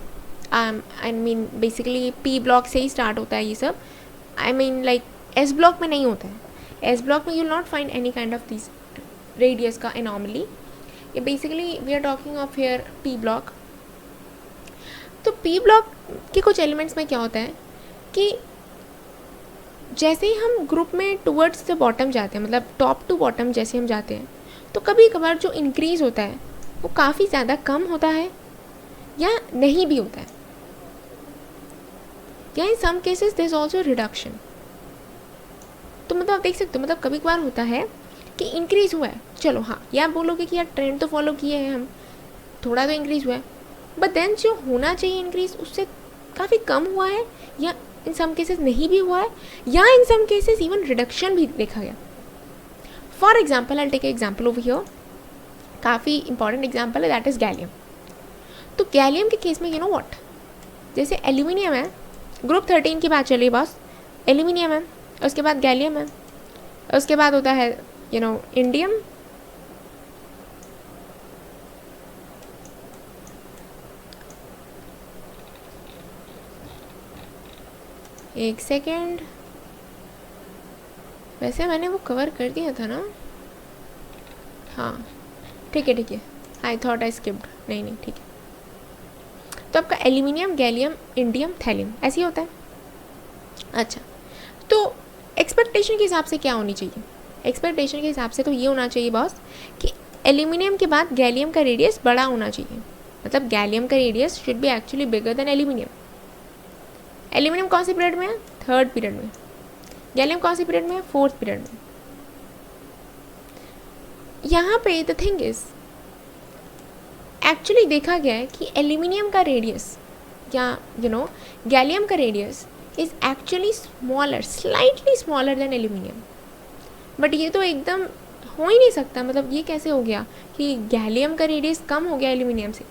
I mean basically P block से ही स्टार्ट होता है ये सब. I mean like S block में नहीं होता है. एस ब्लॉक में you will not find any kind of this radius का एनॉमली. ये basically we are talking of here P block. तो पी ब्लॉक के कुछ एलिमेंट्स में क्या होता है कि जैसे ही हम ग्रुप में टूवर्ड्स द बॉटम जाते हैं, मतलब टॉप टू बॉटम जैसे हम जाते हैं, तो कभी कभार जो इंक्रीज़ होता है वो काफ़ी ज़्यादा कम होता है या नहीं भी होता है, या in some cases there is also reduction. तो मतलब आप देख सकते हो, मतलब कभी कभार होता है कि इंक्रीज़ हुआ है, चलो हाँ, या आप बोलोगे कि यार ट्रेंड तो फॉलो किए हैं हम, थोड़ा तो इंक्रीज़ हुआ है, बट देन जो होना चाहिए इंक्रीज़ उससे काफ़ी कम हुआ है, या इन सम केसेस नहीं भी हुआ है, या in some cases even reduction भी देखा गया. For example I take example over here, काफ़ी इंपॉर्टेंट एग्जाम्पल है, दैट इज़ गैलियम. तो गैलियम के केस में व्हाट, जैसे एल्यूमिनियम है, ग्रुप 13 की बात चली बॉस, एल्यूमिनियम है, उसके बाद गैलियम है, उसके बाद होता है इंडियम, एक सेकेंड, वैसे मैंने वो कवर कर दिया था ना. हाँ ठीक है, आई थॉट आई स्किप्ड, नहीं ठीक है. तो आपका एल्यूमिनियम, गैलियम, इंडियम, थैलियम ऐसे ही होता है. अच्छा, तो एक्सपेक्टेशन के हिसाब से क्या होनी चाहिए? एक्सपेक्टेशन के हिसाब से तो ये होना चाहिए बॉस कि एल्यूमिनियम के बाद गैलियम का रेडियस बड़ा होना चाहिए. मतलब गैलियम का radius should be actually bigger than aluminium. Aluminium कौन से पीरियड में है? 3rd पीरियड में. गैलियम कौन से पीरियड में है? 4th पीरियड में. यहाँ पे द थिंग इज एक्चुअली देखा गया है कि एल्यूमिनियम का रेडियस या गैलियम का radius is actually smaller, slightly smaller than aluminium. But ये तो एकदम हो ही नहीं सकता. मतलब ये कैसे हो गया कि गैलियम का रेडियस कम हो गया एल्यूमिनियम से?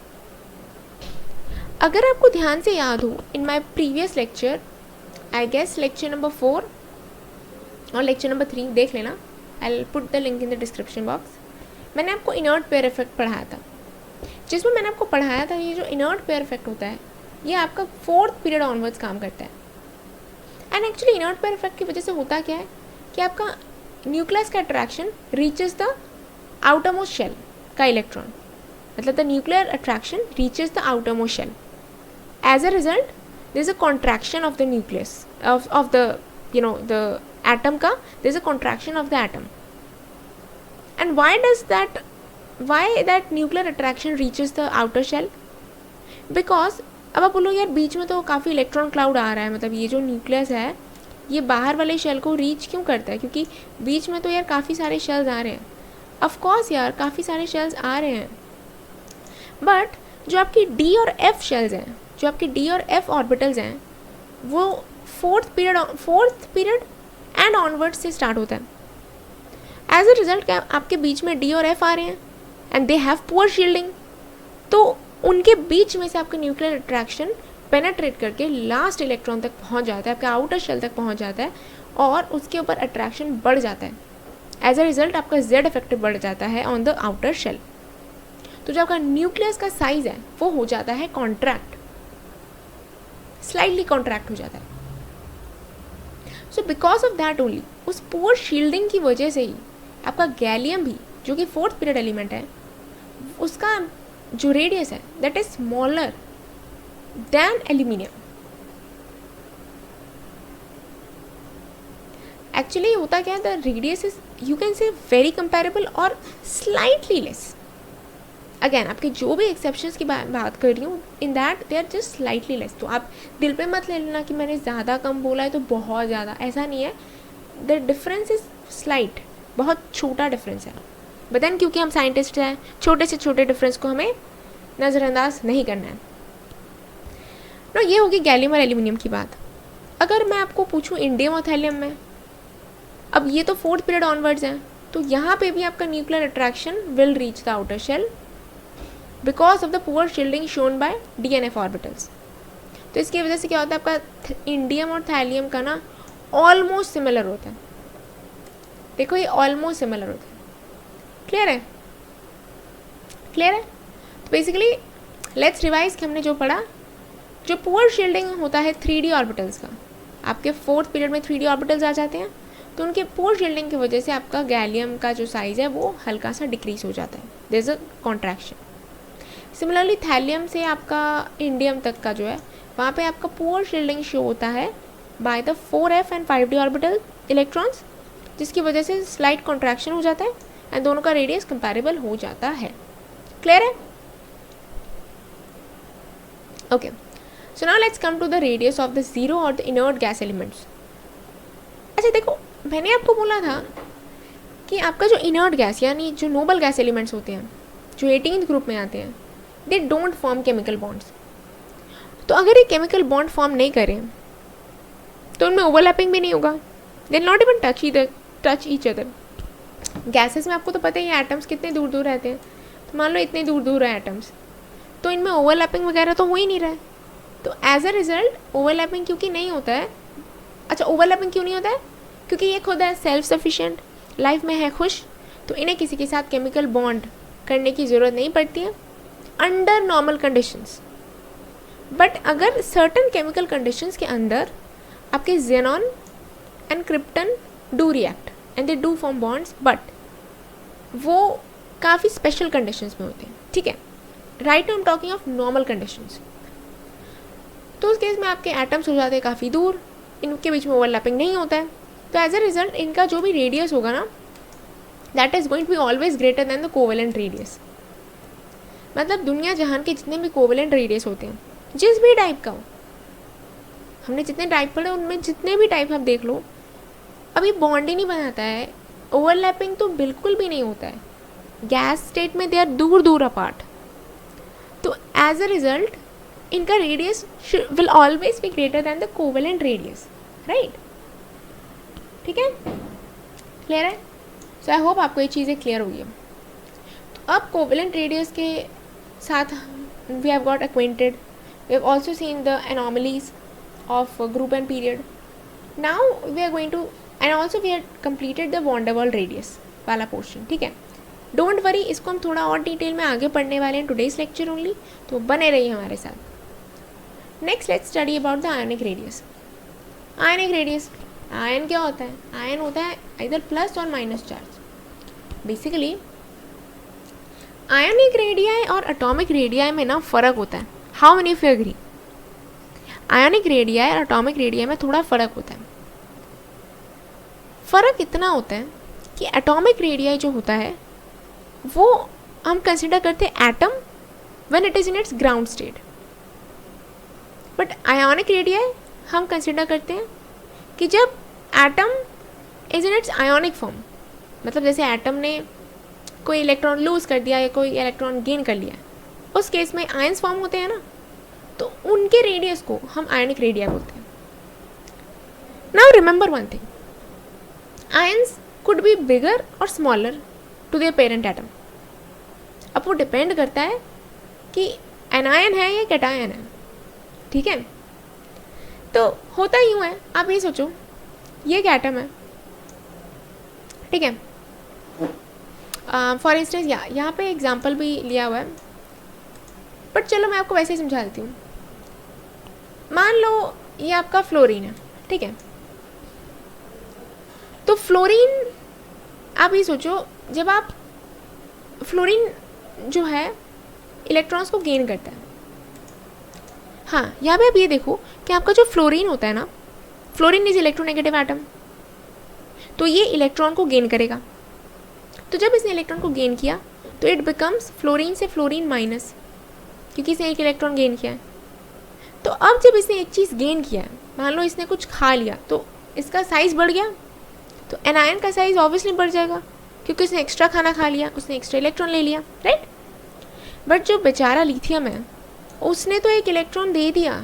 अगर आपको ध्यान से याद हो, in my previous lecture, I guess lecture number 4 और लेक्चर नंबर 3 देख लेना, I will put the link in the description box. मैंने आपको इनर्ट पेयर इफेक्ट पढ़ाया था जिसमें मैंने आपको पढ़ाया था ये जो इनर्ट पेयर इफेक्ट होता है ये आपका 4th पीरियड ऑनवर्ड्स काम करता है। And actually inert pair effect की वजह से होता क्या है कि आपका न्यूक्लियस का attraction reaches the outer most shell का इलेक्ट्रॉन, मतलब the nuclear attraction reaches the outer most shell. As a result there is a contraction of the nucleus of the the atom का, there is a contraction of the atom. And why that nuclear attraction reaches the outer shell? Because अब आप बोलो यार बीच में तो काफ़ी electron cloud आ रहा है, मतलब ये जो न्यूक्लियस है ये बाहर वाले शेल को रीच क्यों करता है? क्योंकि बीच में तो यार काफ़ी सारे शेल्स आ रहे हैं। ऑफ कोर्स यार काफ़ी सारे शेल्स आ रहे हैं, बट जो आपकी डी और एफ शेल्स हैं, जो आपकी डी और एफ ऑर्बिटल्स हैं, वो फोर्थ पीरियड एंड ऑनवर्ड से स्टार्ट होता है। एज अ रिजल्ट क्या आपके बीच में डी और एफ आ रहे हैं and they have poor shielding, तो उनके बीच में से आपका न्यूक्लियर अट्रैक्शन पेनेट्रेट करके लास्ट इलेक्ट्रॉन तक पहुंच जाता है, आपका आउटर शेल तक पहुंच जाता है और उसके ऊपर अट्रैक्शन बढ़ जाता है। एज अ रिजल्ट आपका जेड इफेक्टिव बढ़ जाता है ऑन द आउटर शेल। तो जो आपका न्यूक्लियस का साइज है वो हो जाता है कॉन्ट्रैक्ट, स्लाइटली कॉन्ट्रैक्ट हो जाता है। So because of that only, उस पुअर शील्डिंग की वजह से ही आपका गैलियम भी, जो कि 4th पीरियड एलिमेंट है, उसका जो रेडियस है that is smaller than aluminium. Actually होता क्या है, the radius is you can say very comparable और स्लाइटली लेस। अगेन आपके जो भी एक्सेप्शंस की बात कर रही हूँ, in that they are just slightly less. तो आप दिल पे मत ले लेना कि मैंने ज़्यादा कम बोला है तो बहुत ज़्यादा, ऐसा नहीं है। द डिफरेंस इज स्लाइट, बहुत छोटा डिफरेंस है। बट देन क्योंकि हम साइंटिस्ट हैं, छोटे से छोटे डिफरेंस को हमें नज़रअंदाज नहीं करना है। ना ये होगी गैलियम और एल्यूमिनियम की बात। अगर मैं आपको पूछूं इंडियम और थैलियम में, अब ये तो 4th पीरियड ऑनवर्ड्स हैं, तो यहाँ पे भी आपका nuclear attraction will reach the outer shell because of the poor shielding shown by d and f orbitals. तो इसकी वजह से क्या होता है, आपका इंडियम और थैलियम का ना ऑलमोस्ट सिमिलर होता है। देखो ये ऑलमोस्ट सिमिलर होता है। क्लियर है? क्लियर है? तो बेसिकली लेट्स रिवाइज कि हमने जो पढ़ा, जो पुअर शील्डिंग होता है 3D ऑर्बिटल्स का, आपके 4th पीरियड में 3D ऑर्बिटल्स आ जाते हैं, तो उनके पुअर शील्डिंग की वजह से आपका गैलियम का जो साइज़ है वो हल्का सा डिक्रीज हो जाता है, there is a contraction. Similarly thallium से आपका इंडियम तक का जो है वहाँ पे आपका पुअर शील्डिंग शो होता है by the 4f and 5d orbital electrons, जिसकी वजह से स्लाइट कॉन्ट्रैक्शन हो जाता है एंड दोनों का रेडियस कंपैरेबल हो जाता है। क्लियर है? Okay, so now let's come to the radius of the zero और द इनर्ट गैस एलिमेंट्स। अच्छा देखो, मैंने आपको बोला था कि आपका जो इनर्ट गैस यानी जो नोबल गैस एलिमेंट्स होते हैं, जो 18th ग्रुप में आते हैं, they don't form chemical bonds. तो अगर ये केमिकल बॉन्ड फॉर्म नहीं करें तो उनमें ओवरलैपिंग भी नहीं होगा, they not even touch each other. Gases में आपको तो पता ही है एटम्स कितने दूर दूर रहते हैं, तो मान लो इतने दूर दूर है एटम्स, तो इनमें ओवरलैपिंग वगैरह तो हो ही नहीं रहा है। तो एज अ रिजल्ट ओवरलैपिंग क्योंकि नहीं होता है, अच्छा ओवरलैपिंग क्यों नहीं होता है, क्योंकि ये खुद है सेल्फ सफिशिएंट, लाइफ में है खुश, तो इन्हें किसी के साथ केमिकल बॉन्ड करने की ज़रूरत नहीं पड़ती है अंडर नॉर्मल कंडीशंस। बट अगर सर्टन केमिकल कंडीशंस के अंदर आपके xenon and krypton do react and they do form bonds, but वो काफ़ी स्पेशल कंडीशंस में होते हैं। ठीक है, right now I am talking of normal conditions. तो उस केस में आपके एटम्स हो जाते हैं काफ़ी दूर, इनके बीच में ओवरलैपिंग नहीं होता है, तो एज अ रिजल्ट इनका जो भी रेडियस होगा ना that is going to be always greater than the covalent radius. मतलब दुनिया जहान के जितने भी कोवेलेंट रेडियस होते हैं, जिस भी टाइप का हो, हमने जितने टाइप पढ़े उनमें जितने भी टाइप आप देख लो, अभी बॉन्ड ही नहीं बनाता है, ओवरलैपिंग तो बिल्कुल भी नहीं होता है, गैस स्टेट में दे आर दूर दूर अपार्ट। तो एज अ रिजल्ट इनका radius will always be greater than the covalent radius, right? ठीक है, क्लियर है? सो आई होप आपको ये चीज़ें क्लियर हुई है। तो अब कोवेलेंट रेडियस के साथ we have got acquainted, we have also seen the anomalies of group and period. Now we are going to, and also we have completed the van der Waals radius वाला portion, ठीक है? Don't worry, इसको हम थोड़ा और detail में आगे पढ़ने वाले हैं टुडेज लेक्चर ओनली, तो बने रहिए हमारे साथ। Next let's study about the ionic radius. Ionic radius, ion क्या होता है? आयन होता है इधर प्लस और minus charge. Basically ionic radii और एटॉमिक रेडियाई में ना फ़र्क होता है। How many of you agree? Ionic radii और एटॉमिक रेडियाई में थोड़ा फ़र्क होता है। फ़र्क इतना होता है कि एटॉमिक रेडियाई जो होता है वो हम कंसिडर करते हैं atom when it is in its ground state, but ionic radii हम कंसिडर करते हैं कि जब atom is in its ionic form, मतलब जैसे एटम ने कोई इलेक्ट्रॉन लूज कर दिया या कोई इलेक्ट्रॉन गेन कर लिया, उस केस में आयंस फॉर्म होते हैं ना, तो उनके रेडियस को हम आयनिक रेडिया बोलते हैं। Now remember one thing, ions could be bigger और smaller to their parent atom. अब वो डिपेंड करता है कि एनायन है या कैटायन है, ठीक है। तो होता यूँ है, आप ये सोचो ये एक एटम है, ठीक है। फॉर इंस्टेंस यहाँ पे एग्जाम्पल भी लिया हुआ है, बट चलो मैं आपको वैसे ही समझा देती हूँ। मान लो ये आपका फ्लोरीन है, ठीक है। तो फ्लोरीन, आप ये सोचो, जब आप फ्लोरीन जो है इलेक्ट्रॉन्स को गेन करता है। हाँ, यहाँ पे आप ये देखो कि आपका जो फ्लोरीन होता है ना, फ्लोरीन इज इलेक्ट्रोनेगेटिव एटम, तो ये इलेक्ट्रॉन को गेन करेगा। तो जब इसने इलेक्ट्रॉन को गेन किया तो इट बिकम्स फ्लोरीन से फ्लोरीन माइनस, क्योंकि इसने एक इलेक्ट्रॉन गेन किया है। तो अब जब इसने एक चीज़ गेन किया है, मान लो इसने कुछ खा लिया, तो इसका साइज़ बढ़ गया, तो एनायन का साइज़ ऑब्वियसली बढ़ जाएगा, क्योंकि उसने एक्स्ट्रा खाना खा लिया, उसने एक्स्ट्रा इलेक्ट्रॉन ले लिया, राइट। बट जो बेचारा लिथियम है, उसने तो एक इलेक्ट्रॉन दे दिया,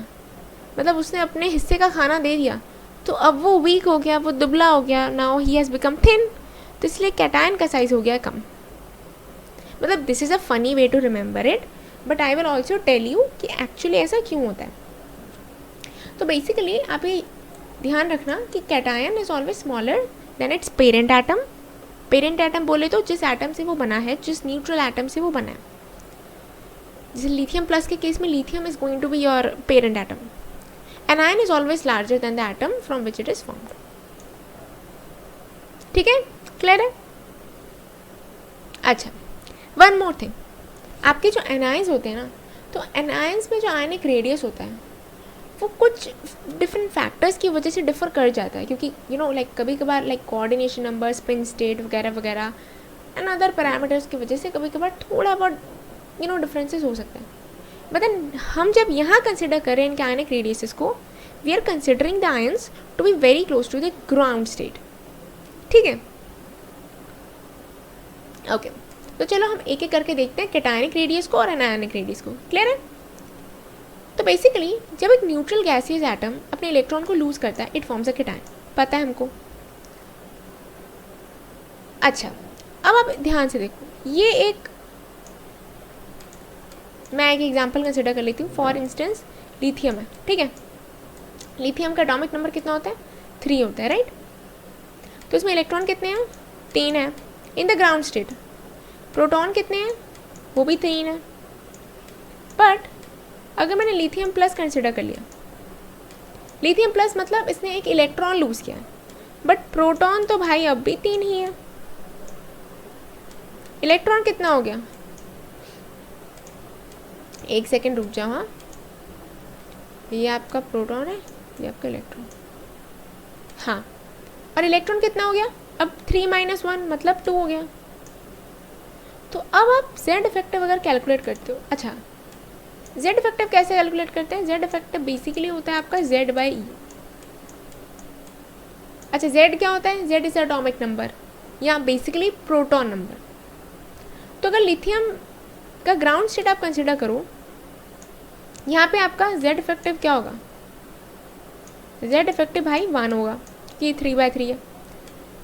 मतलब उसने अपने हिस्से का खाना दे दिया, तो अब वो वीक हो गया, वो दुबला हो गया, now he has become thin, तो इसलिए कैटायन का साइज़ हो गया कम। मतलब this is a funny way to remember it, but I will also tell you कि एक्चुअली ऐसा क्यों होता है। तो बेसिकली आप ये ध्यान रखना कि cation is always smaller than it's parent atom. Parent atom बोले तो जिस एटम से वो बना है, जिस न्यूट्रल एटम से वो बना है। जैसे लिथियम प्लस के केस में lithium is going to be your parent atom, an ion is always larger than the atom from which it is formed. ठीक है, क्लियर है? अच्छा, वन मोर थिंग, आपके जो एनायंस होते हैं ना, तो एनायंस में जो आयनिक रेडियस होता है वो कुछ डिफरेंट फैक्टर्स की वजह से डिफर कर जाता है, क्योंकि यू नो लाइक कभी कभार like coordination number, spin state वगैरह वगैरह एंड अदर पैरामीटर्स की वजह से कभी कभार थोड़ा बहुत यू नो डिफरेंसेस हो सकते हैं। बट देन हम जब यहाँ कंसिडर करें इनके आयनिक रेडियसेस को, we are considering the ions to be very close to the ground state. ठीक है, ओके। तो चलो हम एक एक करके देखते हैं कैटायनिक रेडियस को और एनायनिक रेडियस को। क्लियर है? तो बेसिकली जब एक न्यूट्रल गैसियस एटम अपने इलेक्ट्रॉन को लूज करता है, इट फॉर्म्स अ कैटायन, पता है हमको। अच्छा, अब आप ध्यान से देखो, ये एक मैं एक एग्जांपल कंसिडर कर लेती हूँ। फॉर इंस्टेंस लिथियम है, ठीक है। लिथियम का एटॉमिक नंबर कितना होता है? 3 होता है, राइट। तो इसमें इलेक्ट्रॉन कितने हैं? 3 है in the ground state. Proton कितने हैं? वो भी 3 है। बट अगर मैंने लिथियम प्लस कंसिडर कर लिया, लिथियम प्लस मतलब इसने एक इलेक्ट्रॉन लूज किया है, बट प्रोटॉन तो भाई अब भी 3 ही है। इलेक्ट्रॉन कितना हो गया? एक सेकेंड रुक जाओ। हाँ, ये आपका प्रोटॉन है, ये आपका इलेक्ट्रॉन। हाँ, और इलेक्ट्रॉन कितना हो गया? अब 3 - 1 मतलब 2 हो गया। तो अब आप जेड इफेक्टिव अगर कैलकुलेट करते हो, अच्छा जेड इफेक्टिव कैसे कैलकुलेट करते हैं? जेड इफेक्टिव बेसिकली होता है आपका Z/E। अच्छा, जेड क्या होता है? जेड इज एटॉमिक नंबर या बेसिकली प्रोटॉन नंबर। तो अगर लिथियम का ग्राउंड स्टेट आप कंसिडर करो, यहाँ पे आपका जेड इफेक्टिव क्या होगा? जेड इफेक्टिव भाई 1 होगा, कि 3/3 है।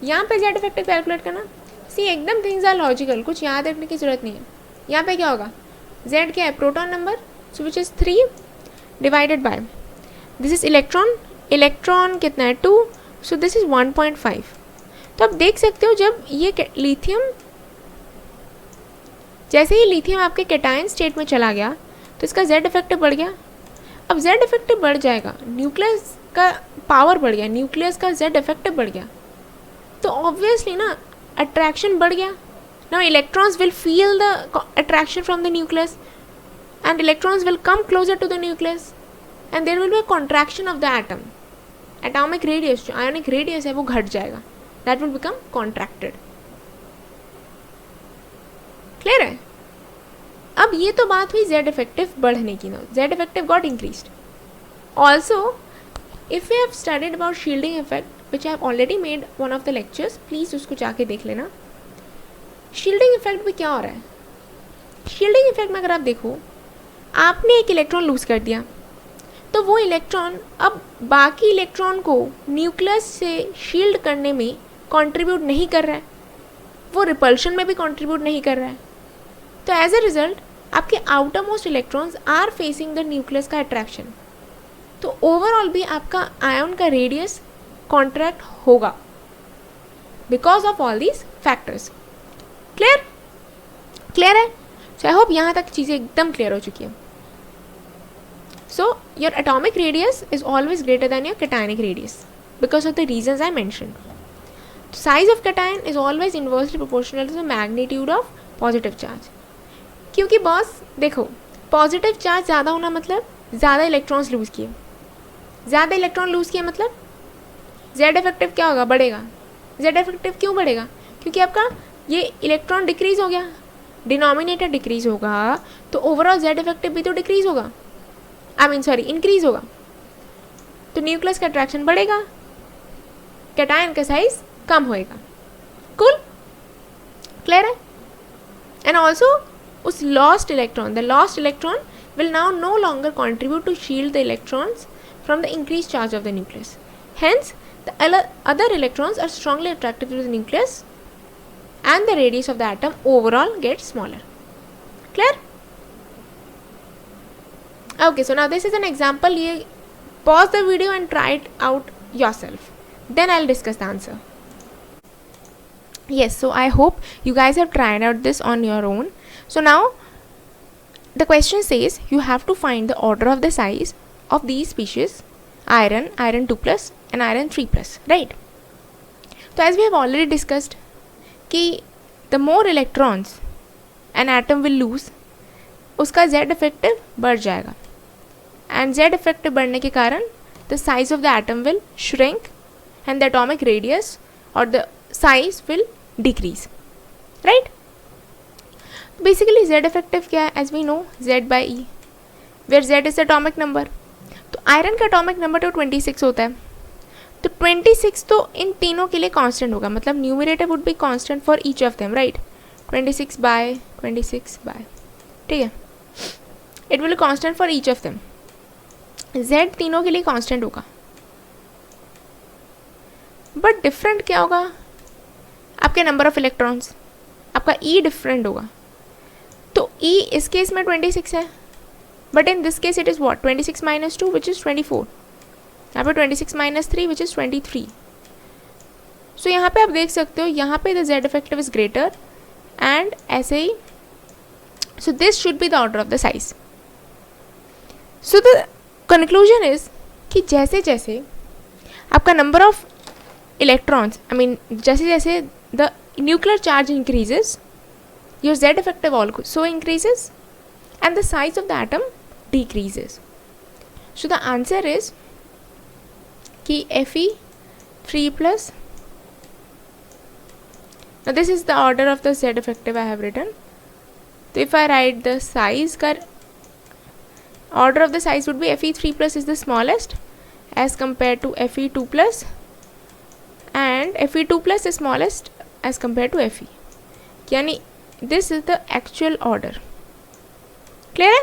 यहाँ पे जेड इफेक्टिव कैलकुलेट करना, सी एकदम थिंग्स आर लॉजिकल, कुछ याद रखने की जरूरत नहीं है। यहाँ पे क्या होगा? जेड क्या है? Proton number, so which is 3 divided by this is electron. Electron कितना है? 2, सो दिस इज 1.5। तो आप देख सकते हो जब ये लिथियम जैसे ही लिथियम आपके कैटायन स्टेट में चला गया तो इसका जेड इफेक्टिव बढ़ गया। अब जेड इफेक्टिव बढ़ जाएगा, न्यूक्लियस का पावर बढ़ गया, न्यूक्लियस का जेड इफेक्टिव बढ़ गया, तो ऑब्वियसली ना अट्रैक्शन बढ़ गया। Now electrons will feel the attraction from the nucleus and electrons will come closer to the nucleus and there will be a contraction of the atom. Atomic radius, जो ionic radius है वो घट जाएगा, that will become contracted. Clear है? अब ये तो बात हुई Z effective बढ़ने की ना, Z effective got increased. Also, if we have studied about shielding effect, which I have already made one of the lectures, please उसको जाके देख लेना. Shielding effect में क्या हो रहा है? Shielding effect में अगर आप देखो, आपने एक इलेक्ट्रॉन लूज कर दिया तो वो इलेक्ट्रॉन अब बाकी इलेक्ट्रॉन को न्यूक्लियस से शील्ड करने में कंट्रीब्यूट नहीं कर रहा है, वो रिपल्शन में भी कंट्रीब्यूट नहीं कर रहा है। तो एज अ रिजल्ट आपके outermost electrons are facing the nucleus का अट्रैक्शन, तो ओवरऑल भी आपका आयन का रेडियस कॉन्ट्रैक्ट होगा because of all these factors. Clear? Clear है? सो आई होप यहाँ तक चीज़ें एकदम क्लियर हो चुकी हैं। So your atomic radius is always greater than your cationic radius because of the reasons I mentioned. The size of cation is always inversely proportional to the magnitude of positive charge. क्योंकि boss देखो, positive charge ज़्यादा होना मतलब ज़्यादा electrons loose किए, ज़्यादा electron loose किए मतलब जेड इफेक्टिव क्या होगा? बढ़ेगा। जेड इफेक्टिव क्यों बढ़ेगा? क्योंकि आपका ये इलेक्ट्रॉन डिक्रीज हो गया, डिनोमिनेटर डिक्रीज होगा तो ओवरऑल जेड इफेक्टिव भी तो डिक्रीज होगा, इंक्रीज होगा, तो न्यूक्लियस का अट्रैक्शन बढ़ेगा, कैटायन का साइज कम होएगा। कूल? क्लियर है? एंड ऑल्सो उस lost electron, the lost electron will now no longer contribute to shield the electrons from the increase charge of the nucleus, hence the other electrons are strongly attracted to the nucleus and the radius of the atom overall gets smaller. Clear? Okay, so now this is an example. Pause the video and try it out yourself. Then I'll discuss the answer. Yes, so I hope you guys have tried out this on your own. So now the question says you have to find the order of the size of these species: iron, iron 2+, and iron 3+, right? So as we have already discussed, कि the more electrons an atom will lose, उसका Z effective बढ़ जाएगा, and Z effective बढ़ने के कारण the size of the atom will shrink and the atomic radius or the size will decrease, right? Basically Z effective क्या है? As we know, Z by E, where Z is the atomic number. तो iron का atomic number तो 26 होता है, तो 26 तो इन तीनों के लिए कांस्टेंट होगा, मतलब numerator would be constant for each of them, right? 26 by, ठीक है, it will constant for each of them. Z तीनों के लिए कांस्टेंट होगा, बट डिफरेंट क्या होगा? आपके नंबर ऑफ इलेक्ट्रॉन्स, आपका E डिफरेंट होगा। तो E इस केस में 26 है, but in this case it is what? 26 - 2 which is 24, यहाँ पे 26 - 3 विच इज़ 23। सो यहाँ पे आप देख सकते हो, यहाँ पे the Z effective is greater and ऐसे ही, so this should be the order of the size. So the conclusion is कि जैसे जैसे आपका नंबर ऑफ इलेक्ट्रॉन्स, जैसे जैसे the nuclear charge increases, your Z effective also increases and the size of the atom decreases. So the answer is कि Fe3+. Now this is the order of the Z effective I have written. So if I write the size, order of the size would be Fe3+ is the smallest as compared to Fe2+, and Fe2+ is smallest as compared to Fe. यानी this is the actual order. Clear?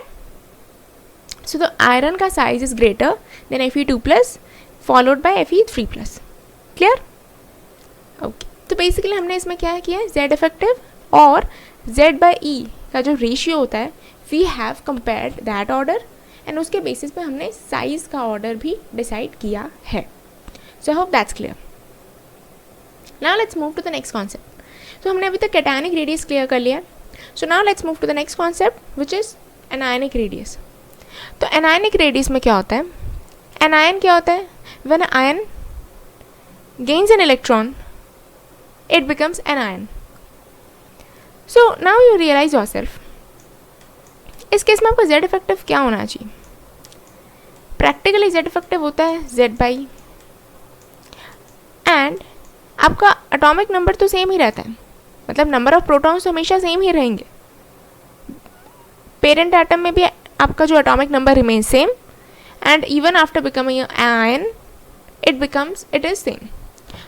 So the iron का size is greater than Fe2+, followed by Fe3+. Clear? Okay. तो basically हमने इसमें क्या किया है? Z effective और Z by E का जो रेशियो होता है, we have compared that order and उसके बेसिस पे हमने साइज का ऑर्डर भी डिसाइड किया है। So I hope that's clear. Now let's move to the next concept. तो हमने अभी तक कैटायनिक रेडियस क्लियर कर लिया, so now let's move to the next concept which is anionic radius. तो एनायनिक रेडियस में क्या होता है? एनायन क्या होता है? When ion gains an electron, it becomes an ion. So now you realize yourself. इस केस में आपका z इफेक्टिव क्या होना चाहिए? प्रैक्टिकली z इफेक्टिव होता है z बाई, एंड आपका एटॉमिक नंबर तो सेम ही रहता है, मतलब नंबर ऑफ प्रोटॉन्स हमेशा सेम ही रहेंगे. पेरेंट एटम में भी आपका जो atomic number remain same, and even after becoming an ion it is same.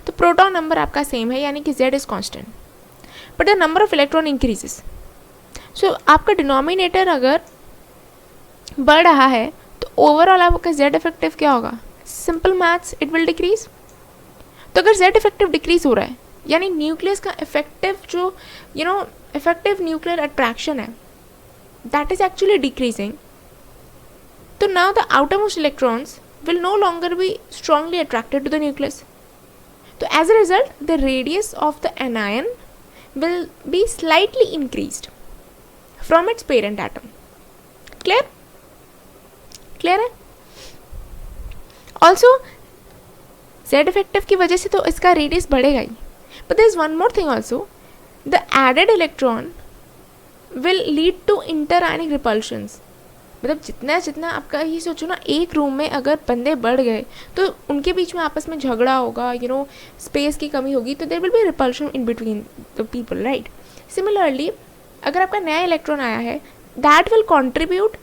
तो प्रोटॉन नंबर आपका सेम है, यानी कि z is constant, but the number of electron increases. So आपका डिनोमिनेटर अगर बढ़ रहा है तो ओवरऑल आपका z इफेक्टिव क्या होगा? Simple maths, it will decrease. तो अगर z इफेक्टिव डिक्रीज हो रहा है, यानी न्यूक्लियस का इफेक्टिव जो इफेक्टिव न्यूक्लियर अट्रैक्शन है, दैट इज एक्चुअली डिक्रीजिंग. तो now the outermost electrons will no longer be strongly attracted to the nucleus. So as a result, the radius of the anion will be slightly increased from its parent atom. Clear? Clear है? Also, Z effective की वजह से तो इसका radius बढ़ेगा ही. But there is one more thing also. The added electron will lead to interionic repulsions. मतलब जितना जितना आपका ये सोचो ना, एक रूम में अगर बंदे बढ़ गए तो उनके बीच में आपस में झगड़ा होगा, स्पेस की कमी होगी, तो there will be repulsion in between the people, right. Similarly अगर आपका नया इलेक्ट्रॉन आया है, that will contribute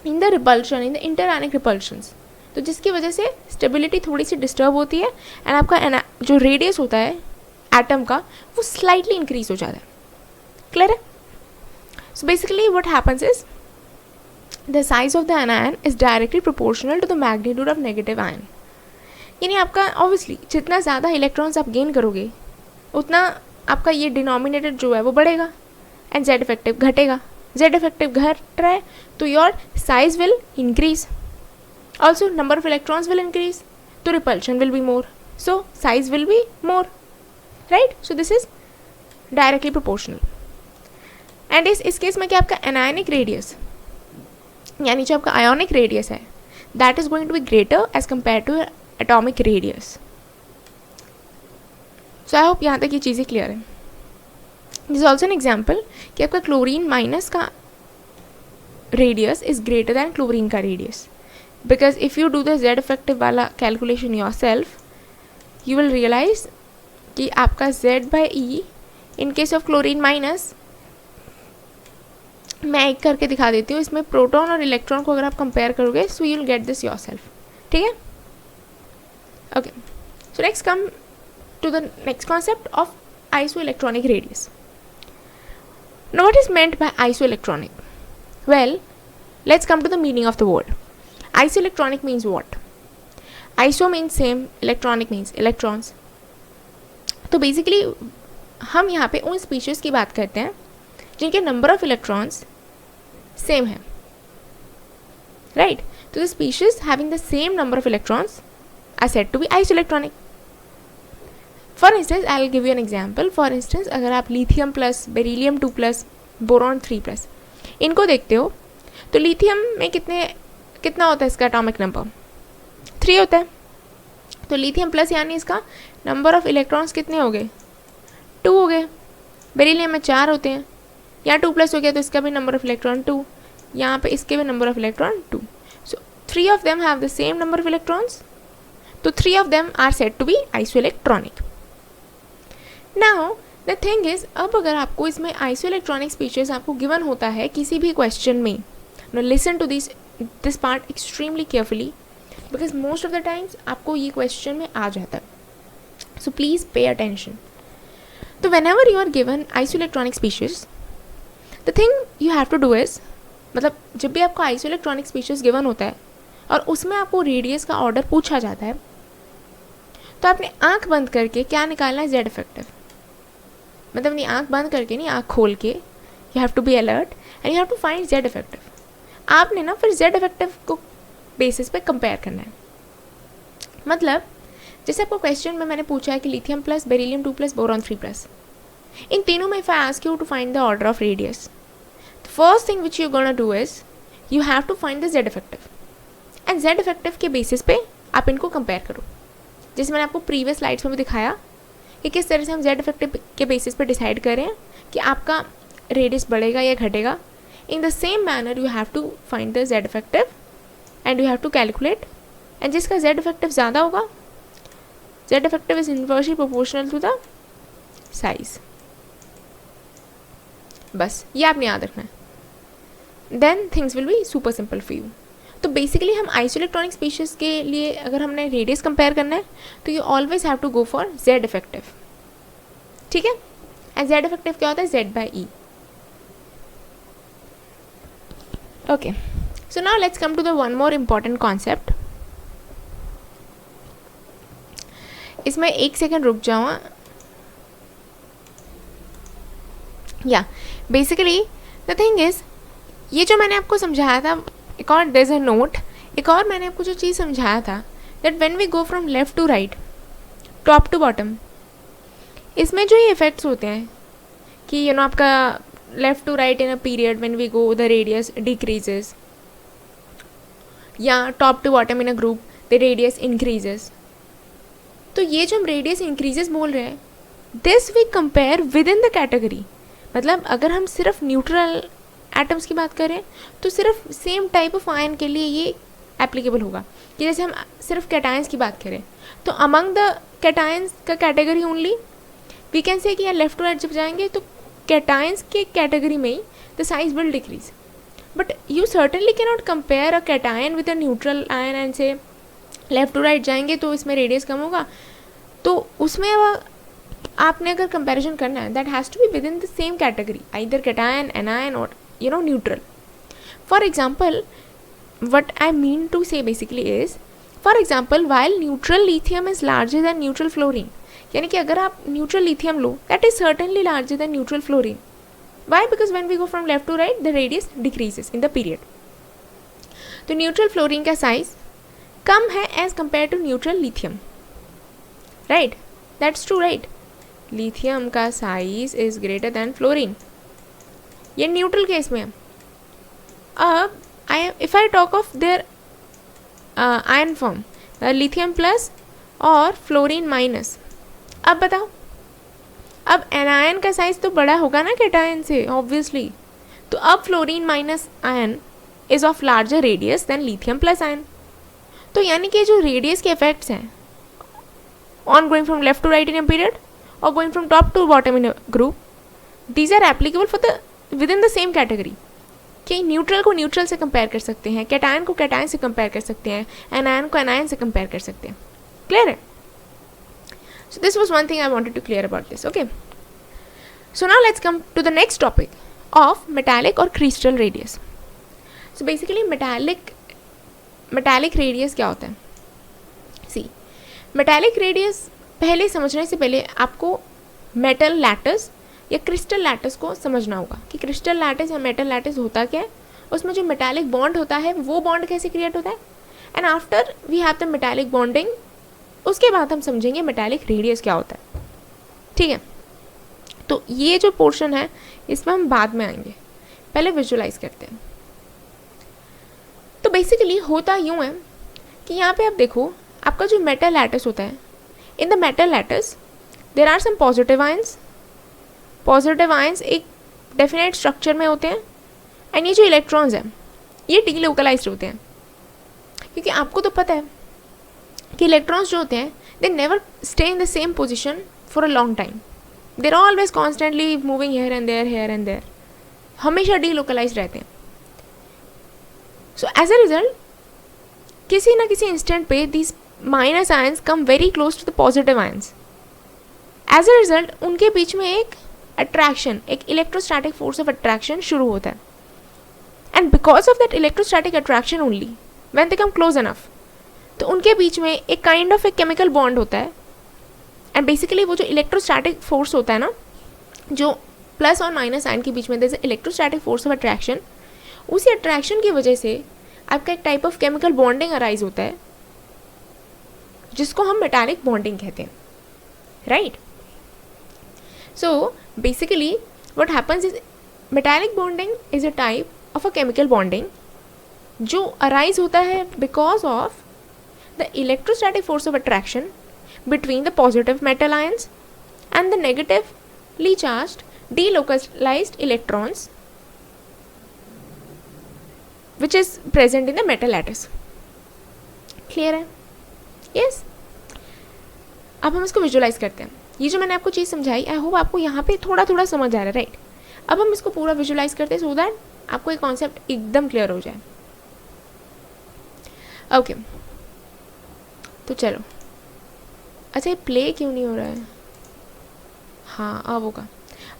in the repulsion, in the interionic repulsions, तो जिसकी वजह से स्टेबिलिटी थोड़ी सी डिस्टर्ब होती है, एंड आपका जो रेडियस होता है एटम का वो स्लाइटली इंक्रीज हो जाता है. क्लियर है? So basically what happens is the size of the anion is directly proportional to the magnitude of negative ion. यानी आपका ऑब्वियसली जितना ज़्यादा इलेक्ट्रॉन्स आप गेन करोगे उतना आपका ये डिनोमिनेटर जो है वो बढ़ेगा, एंड z इफेक्टिव घटेगा. z इफेक्टिव घट रहा है तो your size will increase, also number of electrons will increase, तो repulsion will be more, so size will be more, right. So this is directly proportional. And इस case में क्या आपका एनायनिक रेडियस, यानी जो आपका आयोनिक रेडियस है, that is going to be greater as compare to atomic radius. So I hope यहाँ तक ये चीज़ें क्लियर है. दिस ऑल्सो एन एग्जाम्पल कि आपका क्लोरीन माइनस का radius is greater than chlorine का radius, because if you do the z effective वाला calculation yourself, you will realise कि आपका z by E in case of chlorine minus, मैं एक करके दिखा देती हूँ, इसमें प्रोटॉन और इलेक्ट्रॉन को अगर आप कंपेयर करोगे, so you will get this yourself. ठीक है? Okay, so next come to the next concept of isoelectronic radius. Now what is meant by isoelectronic? Well, let's come to the meaning of the word. Isoelectronic means what? Iso means same, electronic means electrons. तो basically हम यहाँ पे उन species की बात करते हैं जिनके नंबर ऑफ इलेक्ट्रॉन्स सेम है, राइट. तो the species having the same number of electrons are said to be isoelectronic. For instance I will give you an example. For instance अगर आप lithium plus, beryllium 2 plus, boron 3 plus इनको देखते हो, तो lithium में कितना होता है इसका एटॉमिक नंबर? 3 होता है. तो लिथियम प्लस यानी इसका नंबर ऑफ इलेक्ट्रॉन्स कितने हो गए? 2 हो गए. बेरिलियम में 4 होते हैं, यहाँ 2 प्लस हो गया तो इसका भी नंबर ऑफ इलेक्ट्रॉन 2, यहाँ पे इसके भी number of electron 2. So 3 of them have the same number of electrons, तो 3 of them are said to be isoelectronic. Now the thing is, अब अगर आपको इसमें आइसोइलेक्ट्रॉनिक स्पीशीज आपको गिवन होता है किसी भी क्वेश्चन में, no listen to this part extremely carefully, because most of the times आपको ये क्वेश्चन में आ जाता है, सो प्लीज़ पे अटेंशन. तो whenever you are given isoelectronic species, the thing you have to do is, मतलब जब भी आपको आइसोइलेक्ट्रॉनिक स्पीशीज गिवन होता है और उसमें आपको रेडियस का ऑर्डर पूछा जाता है, तो आपने आंख बंद करके क्या निकालना है? z effective. मतलब नहीं आंख बंद करके नहीं, आंख खोल के, you have to be alert and you have to find z effective. आपने ना फिर z इफेक्टिव को बेसिस पे कंपेयर करना है. मतलब जैसे आपको क्वेश्चन में मैंने पूछा है कि lithium plus, beryllium 2 plus, boron 3 plus, इन तीनों में if I ask you to find the order of radius, the first thing which you gonna do is you have to find the Z effective, and Z effective के basis पे आप इनको compare करो। जैसे मैंने आपको प्रीवियस स्लाइड्स में भी दिखाया कि किस तरह से हम जेड इफेक्टिव के बेसिस पे डिसाइड करें कि आपका रेडियस बढ़ेगा या घटेगा। In the same manner you have to find the Z effective and you have to calculate, and जिसका जेड इफेक्टिव ज़्यादा होगा, Z effective is inversely proportional to the size. बस ये आपने याद रखना है, then things will be super simple for you. तो बेसिकली हम आइसोइलेक्ट्रॉनिक स्पीशीज के लिए अगर हमने रेडियस कंपेयर करना है तो you always have to go for Z effective, ठीक है। एंड जेड इफेक्टिव क्या होता है, Z by e. Okay, so now let's come to the one more important concept. इसमें एक सेकेंड रुक जाऊँ। या बेसिकली द थिंग इज, ये जो मैंने आपको समझाया था, एक और देयर इज अ नोट, एक और मैंने आपको जो चीज़ समझाया था that when we go from left to right, top to bottom, इसमें जो ये इफेक्ट्स होते हैं कि यू नो आपका left to right in a period when we go the radius decreases, या top to bottom in a group the radius increases. तो ये जो हम रेडियस इंक्रीजेस बोल रहे हैं, this we compare within the category. मतलब अगर हम सिर्फ न्यूट्रल एटम्स की बात करें तो सिर्फ सेम टाइप ऑफ आयन के लिए ये एप्लीकेबल होगा कि जैसे हम सिर्फ कैटायंस की बात करें तो अमंग द कैटायंस का category only we can say कि यार लेफ्ट टू राइट जब जाएंगे तो कैटायंस के कैटेगरी में ही the size will decrease, but you certainly can not compare a cation with a neutral ion and से लेफ्ट टू राइट जाएंगे तो इसमें रेडियस कम होगा। तो उसमें आपने अगर कंपैरिजन करना है that has to be within the same category, either cation, anion और you know neutral. For example, what I mean to say basically is, for example, while neutral lithium is larger than neutral fluorine, यानी कि अगर आप neutral lithium low that is certainly larger than neutral fluorine. Why? Because when we go from left to right the radius decreases in the period. तो neutral fluorine का size कम है as compared to neutral lithium, right? That's true, right? Lithium का size is greater than fluorine. ये neutral case में। अब if I talk of their ion form, lithium plus और fluorine minus, अब बताओ, अब एनायन का साइज तो बड़ा होगा ना कैटायन से ऑब्वियसली, तो अब fluorine minus ion is of larger radius than lithium plus ion. तो यानी कि जो रेडियस के इफेक्ट्स हैं on going from left to right in a period और going from top to bottom in a group, these are applicable for the within the same category. कि neutral को neutral से compare कर सकते हैं, cation को cation से compare कर सकते हैं, एनायन को एनायन से कंपेयर कर सकते हैं। क्लियर है? So this was one thing I wanted to clear about this. Okay, so now let's come to the next topic of metallic और crystal radius. So basically metallic radius क्या होता है? सी, metallic radius पहले समझने से पहले आपको मेटल लैटिस या क्रिस्टल लैटिस को समझना होगा कि क्रिस्टल लैटिस या मेटल लैटिस होता क्या है, उसमें जो मेटालिक बॉन्ड होता है वो बॉन्ड कैसे क्रिएट होता है, and after we have the metallic bonding, उसके बाद हम समझेंगे मेटालिक रेडियस क्या होता है। ठीक है, तो ये जो पोर्शन है इसमें हम बाद में आएंगे, पहले विजुअलाइज करते हैं। तो बेसिकली होता यूँ है कि यहाँ पे आप देखो, आपका जो मेटल लैटिस होता है, in the metal lattice there are some positive ions. Positive ions एक डेफिनेट स्ट्रक्चर में होते हैं, एंड ये जो इलेक्ट्रॉन्स हैं ये डीलोकलाइज्ड होते हैं, क्योंकि आपको तो पता है कि इलेक्ट्रॉन्स जो होते हैं they never stay in the same position for a long time, there always constantly moving here and there, हमेशा डीलोकलाइज्ड रहते हैं। सो एज अ रिजल्ट किसी ना किसी इंस्टेंट पे these minus ions come very close to the positive ions. As a result उनके बीच में एक अट्रैक्शन, एक इलेक्ट्रोस्टैटिक फोर्स ऑफ अट्रैक्शन शुरू होता है, and because of that electrostatic attraction only when they come close enough, तो उनके बीच में एक काइंड ऑफ एक केमिकल बॉन्ड होता है, एंड बेसिकली वो जो इलेक्ट्रोस्टैटिक फोर्स होता है ना, जो प्लस और माइनस आयन के बीच में there is electrostatic force of attraction, उसी अट्रैक्शन की वजह से आपका एक type of chemical bonding arise होता है जिसको हम मेटालिक बॉन्डिंग कहते हैं, right? So basically what happens is metallic bonding is a type of a chemical bonding जो arise होता है because of the electrostatic force of attraction between the positive metal ions and the negatively charged delocalized electrons which is present in the metal lattice. Clear है? Yes. अब हम इसको visualise करते हैं. ये जो मैंने आपको चीज़ समझाई, आई होप आपको यहाँ पे थोड़ा थोड़ा समझ आ रहा है, राइट? अब हम इसको पूरा विजुलाइज करते हैं सो दैट आपको ये कॉन्सेप्ट एकदम क्लियर हो जाए. ओके तो चलो. अच्छा ये प्ले क्यों नहीं हो रहा है? हाँ अब होगा.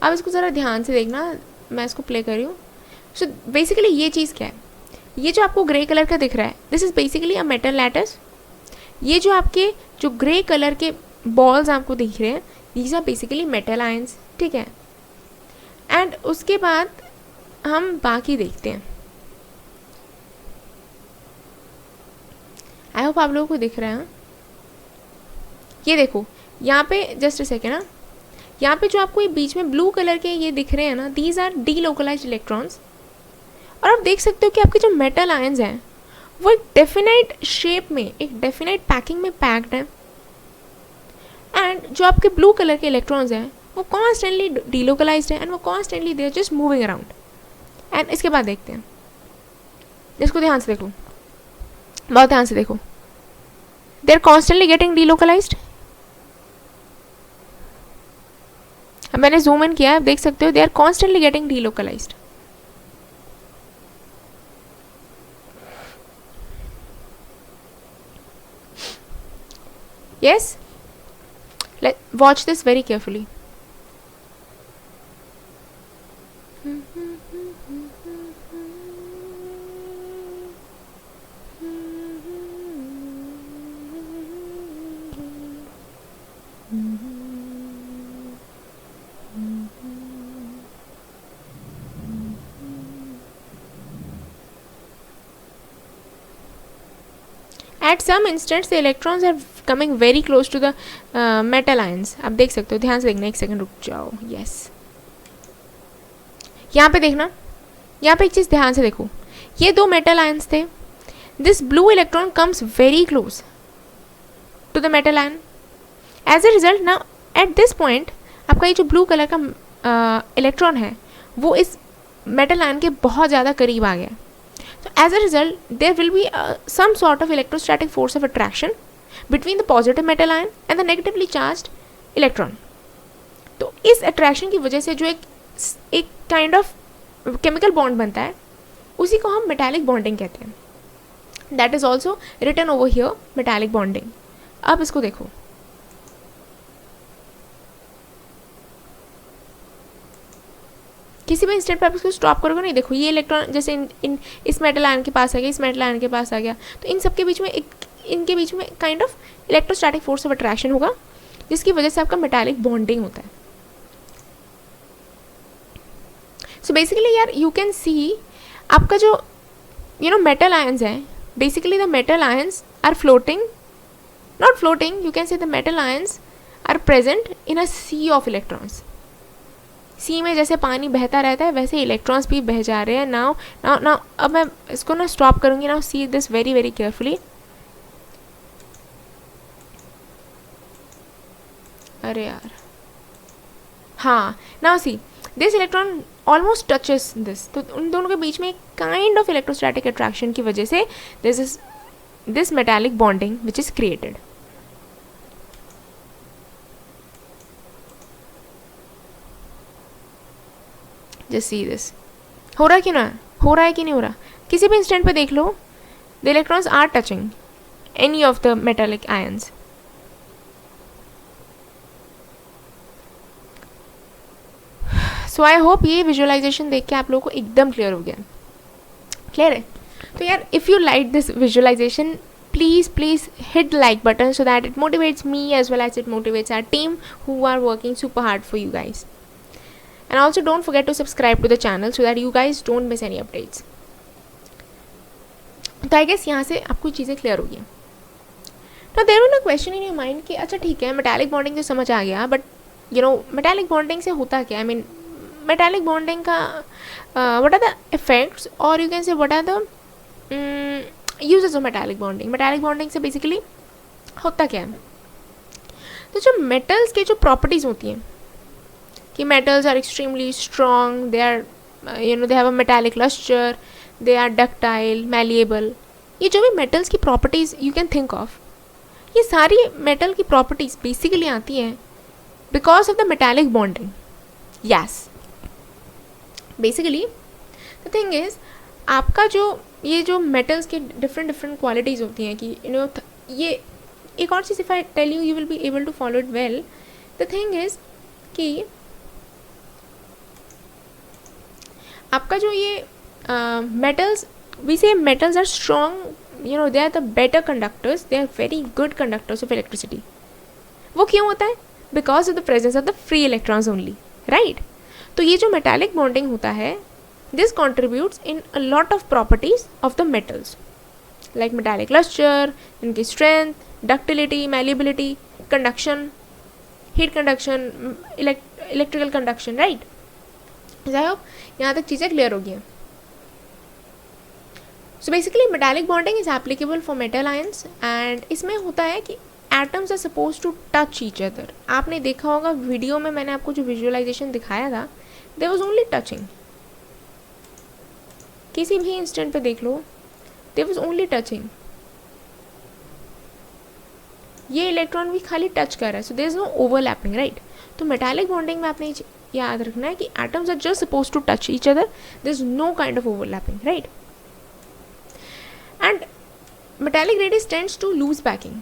अब इसको ज़रा ध्यान से देखना, मैं इसको प्ले कर रही हूँ. सो बेसिकली ये चीज़ क्या है? ये जो आपको ग्रे कलर का दिख रहा है, this is basically a metal lattice. ये जो आपके जो ग्रे कलर के बॉल्स आपको दिख रहे हैं, these are basically metal ions, ठीक है. एंड उसके बाद हम बाकी देखते हैं. आई होप आप लोगों को दिख रहा है. ये देखो यहाँ पे जस्ट अ सेकेंड ना, यहाँ पे जो आपको ये बीच में ब्लू कलर के ये दिख रहे हैं ना, दीज आर डीलोकलाइज्ड इलेक्ट्रॉन्स. और आप देख सकते हो कि आपके जो मेटल आयंस हैं वो एक डेफिनाइट शेप में, एक डेफिनाइट पैकिंग में पैक्ड है. एंड जो आपके ब्लू कलर के इलेक्ट्रॉन्स हैं वो कॉन्स्टेंटली डीलोकलाइज्ड है एंड वो constantly they are just moving around. And इसके बाद देखते हैं, इसको ध्यान से देखो, बहुत ध्यान से देखो. They are constantly getting delocalised. अब मैंने जूम इन किया, आप देख सकते हो they are constantly getting delocalised. Yes? Watch this very carefully. At some instants the electrons are coming very close to the metal ions. आप देख सकते हो, ध्यान से देखना, एक सेकंड रुक जाओ. यस यहाँ पे देखना, यहाँ पे एक चीज़ ध्यान से देखो. ये दो मेटल आयंस थे. This blue electron comes very close to the metal ion. As a result ना एट दिस पॉइंट आपका ये जो ब्लू कलर का इलेक्ट्रॉन है वो इस मेटल आयन के बहुत ज़्यादा करीब आ गया. So as a result, there will be some sort of electrostatic force of attraction between the positive metal ion and the negatively charged electron. तो इस attraction की वजह से जो एक kind of chemical bond बनता है, उसी को हम metallic bonding कहते हैं. That is also written over here, metallic bonding. अब इसको देखो, किसी भी इंस्टेंट पर आप इसको स्टॉप करोगे नहीं. देखो ये इलेक्ट्रॉन जैसे इस मेटल आयन के पास आ गया, इस मेटल आयन के पास आ गया, तो इन सब के बीच में इनके बीच में kind of electrostatic force of attraction होगा जिसकी वजह से आपका मेटालिक बॉन्डिंग होता है. सो बेसिकली यार यू कैन सी आपका जो मेटल आयंस है, basically the metal ions are floating, not floating, you can say the metal ions are present in a sea of electrons. Sea में जैसे पानी बहता रहता है वैसे इलेक्ट्रॉन्स भी बह जा रहे हैं. नाउ नाउ नाउ अब मैं इसको ना स्टॉप करूँगी. Now see this very very carefully. अरे यार, हाँ, now see this electron almost touches this. तो उन दोनों के बीच में एक काइंड ऑफ इलेक्ट्रोस्टैटिक अट्रैक्शन की वजह से this metallic bonding which is created. Just see this. हो रहा है कि ना, हो रहा है कि नहीं हो रहा? किसी भी इंस्टेंट पे देख लो, the electrons are touching any of the metallic ions. So I hope ये विजुअलाइजेशन देख के आप लोगों को एकदम क्लियर हो गया. क्लियर है? तो यार if you like this visualisation, please hit the like button so that it motivates me as well as it motivates our team who are working super hard for you guys. And also don't forget to subscribe to the channel so that you guys don't miss any updates. तो I guess यहाँ से आपको चीज़ें clear हो गई. तो there was a question in your mind कि अच्छा ठीक है मेटालिक बॉन्डिंग तो समझ आ गया, बट मेटालिक बॉन्डिंग से होता क्या, आई मीन मेटालिक बॉन्डिंग का व्हाट आर द इफेक्ट्स, और you can say what are the uses of metallic bonding. Metallic bonding से बेसिकली होता क्या है. तो जो मेटल्स के जो प्रॉपर्टीज़ होती हैं कि metals are extremely strong, they are they have a metallic lustre, they are ductile, malleable, ये जो भी मेटल्स की properties you can think of, ये सारी मेटल की प्रॉपर्टीज़ बेसिकली आती हैं because of the metallic bonding. Yes, basically the thing is, आपका जो ये जो मेटल्स के डिफरेंट क्वालिटीज़ होती हैं कि ये एक और चीज़, if I tell you, you will be able to follow it well. The thing is कि आपका जो ये metals, we say metals are strong, they are the better conductors, they are very good conductors of electricity. वो क्यों होता है? Because of the presence of the free electrons only, right? तो ये जो metallic bonding होता है, this contributes in a lot of properties of the metals, like metallic luster, इनकी strength, ductility, malleability, conduction, heat conduction, electrical conduction, right? I hope यहाँ तक चीज़ें clear हो गई हैं. So basically metallic bonding is applicable for metal ions, and इसमें होता है कि atoms are suppose to touch each other. आपने देखा होगा वीडियो में, मैंने आपको जो विजुअलाइजेशन दिखाया था, देयर वाज ओनली टचिंग. किसी भी इंस्टेंट पे देख लो, देयर वाज ओनली टचिंग. ये इलेक्ट्रॉन भी खाली टच कर रहा है, so there is no overlapping, right. तो मेटालिक बॉन्डिंग में आपने याद रखना है कि atoms are just suppose to touch each other, there is no kind of overlapping, right. And metallic radius tends to loose packing.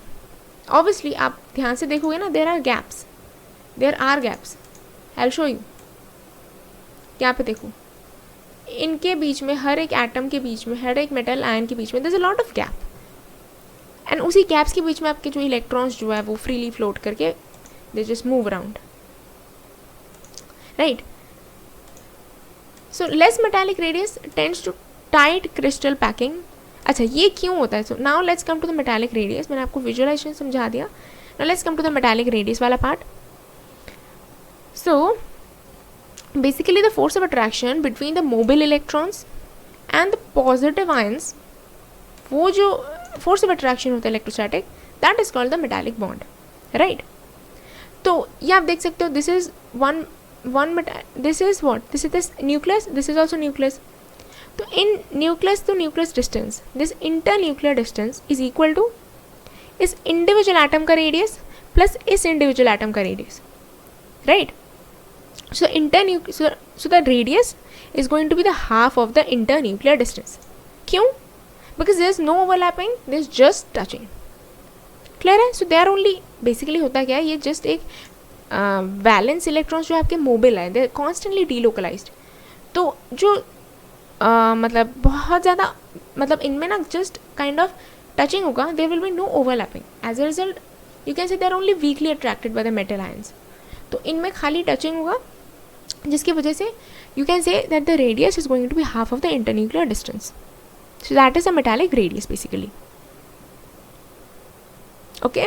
Obviously आप ध्यान से देखोगे ना, there are gaps. I will show you. यहाँ पे देखो, इनके बीच में, हर एक एटम के बीच में, हर एक मेटल आयन के बीच में there is a lot of gap, and उसी गैप्स के बीच में आपके जो इलेक्ट्रॉन्स जो है वो फ्रीली फ्लोट करके they just move around, right. So less metallic radius tends to tight crystal packing. अच्छा, ये क्यों होता है? So now let's come to the metallic radius. मैंने आपको विजुअलाइजेशन समझा दिया. Now let's come to the metallic radius वाला part. So basically the force of attraction between the mobile electrons and the positive ions, वो जो force of attraction होता है electrostatic, that is called the metallic bond, right. तो ये आप देख सकते हो, this is this is what? This is this nucleus, this is also nucleus. तो in nucleus to nucleus distance, this internuclear distance is equal to इस individual atom का radius plus इस individual atom का radius, right? So the radius is going to be the half of the internuclear distance. क्यों? Because there is no overlapping, there is just touching. Clear है? So they are only, basically होता क्या है, ये just एक valence electrons जो आपके mobile है, दे आर कॉन्स्टेंटली डीलोकलाइज्ड. तो जो मतलब बहुत ज़्यादा, मतलब इनमें ना जस्ट काइंड ऑफ टचिंग होगा, there will be no overlapping. As a result you can say they are only weakly attracted by the metal ions. तो इनमें खाली टचिंग होगा, जिसकी वजह से you can say that the radius is going to be half of the internuclear distance. So that is a metallic radius basically, okay.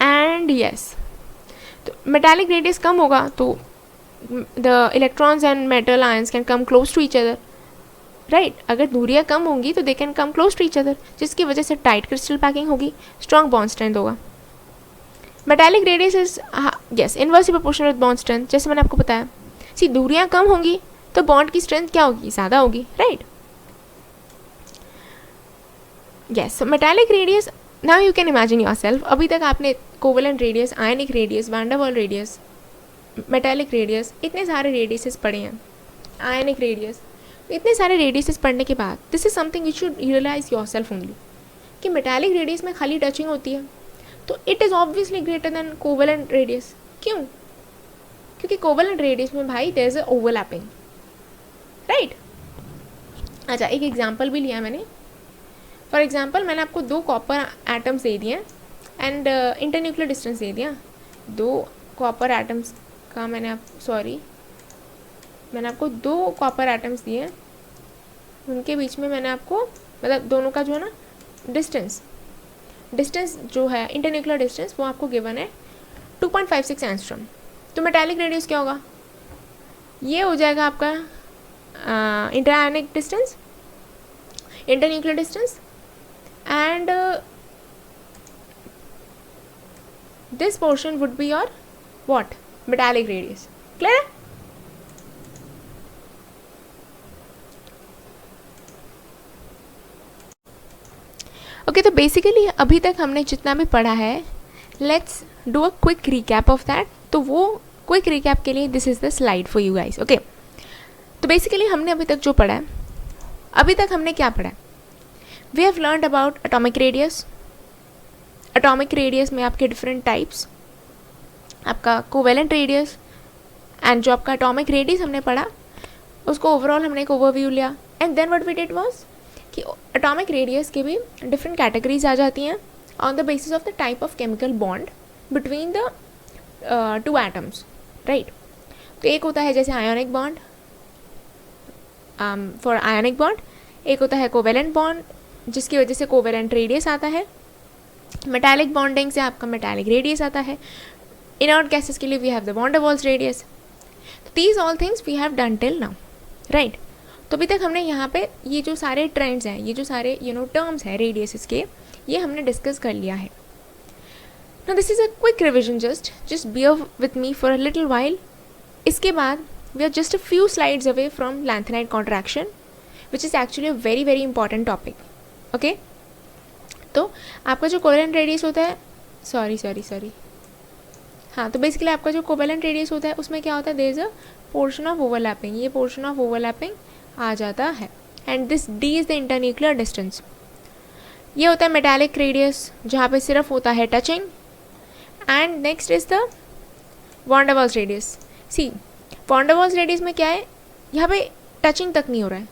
And yes, तो metallic radius कम होगा तो the electrons and metal ions can come close to each other, right. अगर दूरियाँ कम होंगी तो they can come close to each other, जिसकी वजह से टाइट क्रिस्टल पैकिंग होगी, स्ट्रॉन्ग बॉन्ड स्ट्रेंथ होगा. Metallic radius is yes inversely proportional with bond strength. जैसे मैंने आपको बताया, सी दूरियाँ कम होंगी तो बॉन्ड की स्ट्रेंथ क्या होगी? ज़्यादा होगी, right. Yes, so metallic radius, now you can imagine yourself, अभी तक आपने covalent radius, ionic radius, van der Waals radius, metallic radius, इतने सारे रेडियसेस पढ़े हैं, आयनिक रेडियस, इतने सारे रेडियसेस पढ़ने के बाद this is something you should realize yourself only कि मेटालिक रेडियस में खाली टचिंग होती है, तो it is obviously greater than covalent radius. क्यों? क्योंकि कोवेलेंट रेडियस में भाई there is a overlapping, right. अच्छा, एक एग्जांपल भी लिया मैंने. फॉर एग्जांपल, मैंने आपको 2 कॉपर एटम्स दे दिए एंड इंटरन्यूक्लियर डिस्टेंस दे दिया. 2 कॉपर एटम्स का मैंने आपको 2 कॉपर एटम्स दिए, उनके बीच में मैंने आपको, मतलब दोनों का जो है ना डिस्टेंस जो है इंटरन्यूक्लियर डिस्टेंस, वो आपको गिवन है 2.56 एंगस्ट्रॉम। तो मेटालिक रेडियस क्या होगा, ये हो जाएगा आपका interionic distance, internuclear distance, and this portion would be your what, metallic radius. Clear है? ओके, तो बेसिकली अभी तक हमने जितना भी पढ़ा है, let's do a quick recap of that. तो वो क्विक रिकैप के लिए this is the slide for you guys. Okay, तो बेसिकली हमने अभी तक जो पढ़ा है, अभी तक हमने क्या पढ़ा है, we have learned about atomic radius. Atomic radius में आपके डिफरेंट टाइप्स, आपका कोवेलेंट रेडियस, एंड जो आपका एटॉमिक रेडियस हमने पढ़ा उसको ओवरऑल हमने एक ओवरव्यू लिया। And then what we did was कि एटॉमिक रेडियस की भी डिफरेंट कैटेगरीज आ जाती हैं on the basis of the type of chemical bond between the two atoms, right. तो एक होता है जैसे ionic bond, for ionic bond, एक होता है कोवेलेंट बॉन्ड जिसकी वजह से कोवेलेंट रेडियस आता है, मेटालिक बॉन्डिंग से आपका मेटालिक रेडियस आता है, इनर्ट गैसेस के लिए we have the van der Waals radius. These all things we have done till now, right. तो अभी तक हमने यहाँ पे ये जो सारे ट्रेंड्स हैं, ये जो सारे टर्म्स हैं रेडियसेस के, ये हमने डिस्कस कर लिया है। Now this is a quick revision, just bear with me for a little while. इसके बाद we are just a few slides away from lanthanide contraction which is actually a very very important topic. Okay, तो आपका जो covalent radius होता है, sorry हाँ, तो basically आपका जो कोवेलेंट रेडियस होता है उसमें क्या होता है, there is a portion of overlapping, ये पोर्शन ऑफ ओवरलैपिंग आ जाता है, and this D is the internuclear distance. ये होता है मेटालिक रेडियस जहाँ पे सिर्फ होता है touching, and next is the van der Waals radius. See, van der Waals radius में क्या है, यहाँ पे टचिंग तक नहीं हो रहा है।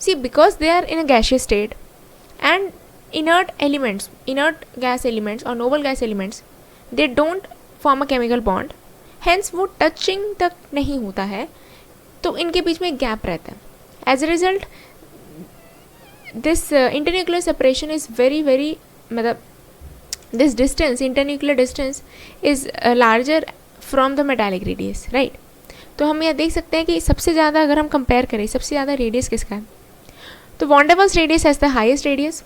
See, because they are in a gaseous state and inert elements, inert gas elements or noble gas elements, they don't form a chemical bond, hence वो touching तक नहीं होता है, तो इनके बीच में गैप रहता है। As a result, this internuclear separation is very very, मतलब this distance, internuclear distance is larger from the metallic radius, right? तो हम यहाँ देख सकते हैं कि सबसे ज़्यादा अगर हम कंपेयर करें, सबसे ज़्यादा रेडियस किसका है, तो van der Waals radius has the highest radius,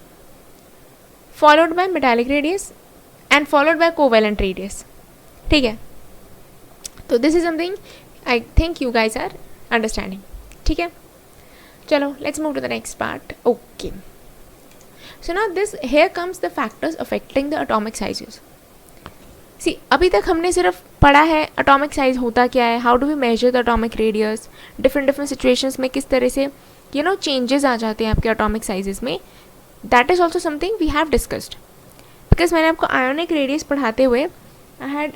followed by metallic radius and followed by covalent radius, ठीक है। तो this is something I think you guys are understanding, ठीक है। चलो let's move to the next part. Okay, so now this here comes the factors affecting the atomic sizes. See, अभी तक हमने सिर्फ पढ़ा है एटॉमिक साइज होता क्या है, how do we measure the atomic radius, different situations में किस तरह से चेंजेस आ जाते हैं आपके एटॉमिक साइजेस में। That is also something we have discussed, because मैंने आपको ionic radius पढ़ाते हुए I had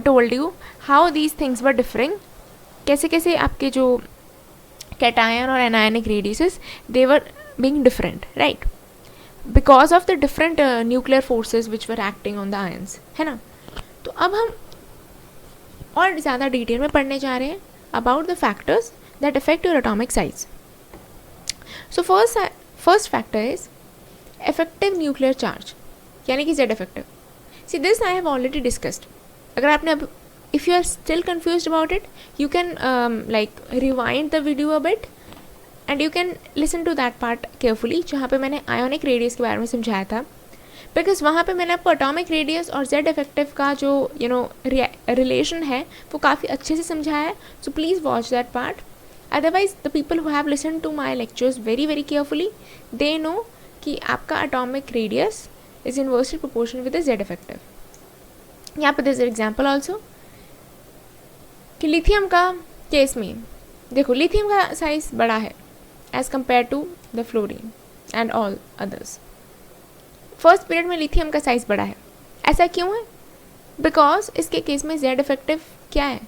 told you how these things were differing, कैसे कैसे आपके जो cation और anionic radiuses they were being different, right, because of the different nuclear forces which were acting on the ions, है ना। तो अब हम और ज़्यादा डिटेल में पढ़ने जा रहे हैं about the factors that affect your atomic size. So first factor is effective nuclear charge, यानी कि Z effective. See, this I have already discussed. अगर आपने अब, if you are still confused about it, you can like rewind the video a bit and you can listen to that part carefully, जहाँ पे मैंने ionic radius के बारे में समझाया था, because वहाँ पे मैंने आपको atomic radius और Z effective का जो relation है वो काफ़ी अच्छे से समझाया है. So please watch that part. Otherwise the people who have listened to my lectures very very carefully, they know कि आपका atomic radius is inversely proportional with the Z effective. यहाँ पे there is an example also कि lithium का case में देखो, lithium का size बड़ा है as compared to the fluorine and all others. First period में लिथियम का साइज बड़ा है. ऐसा क्यों है? बिकॉज इसके केस में Z इफेक्टिव क्या है,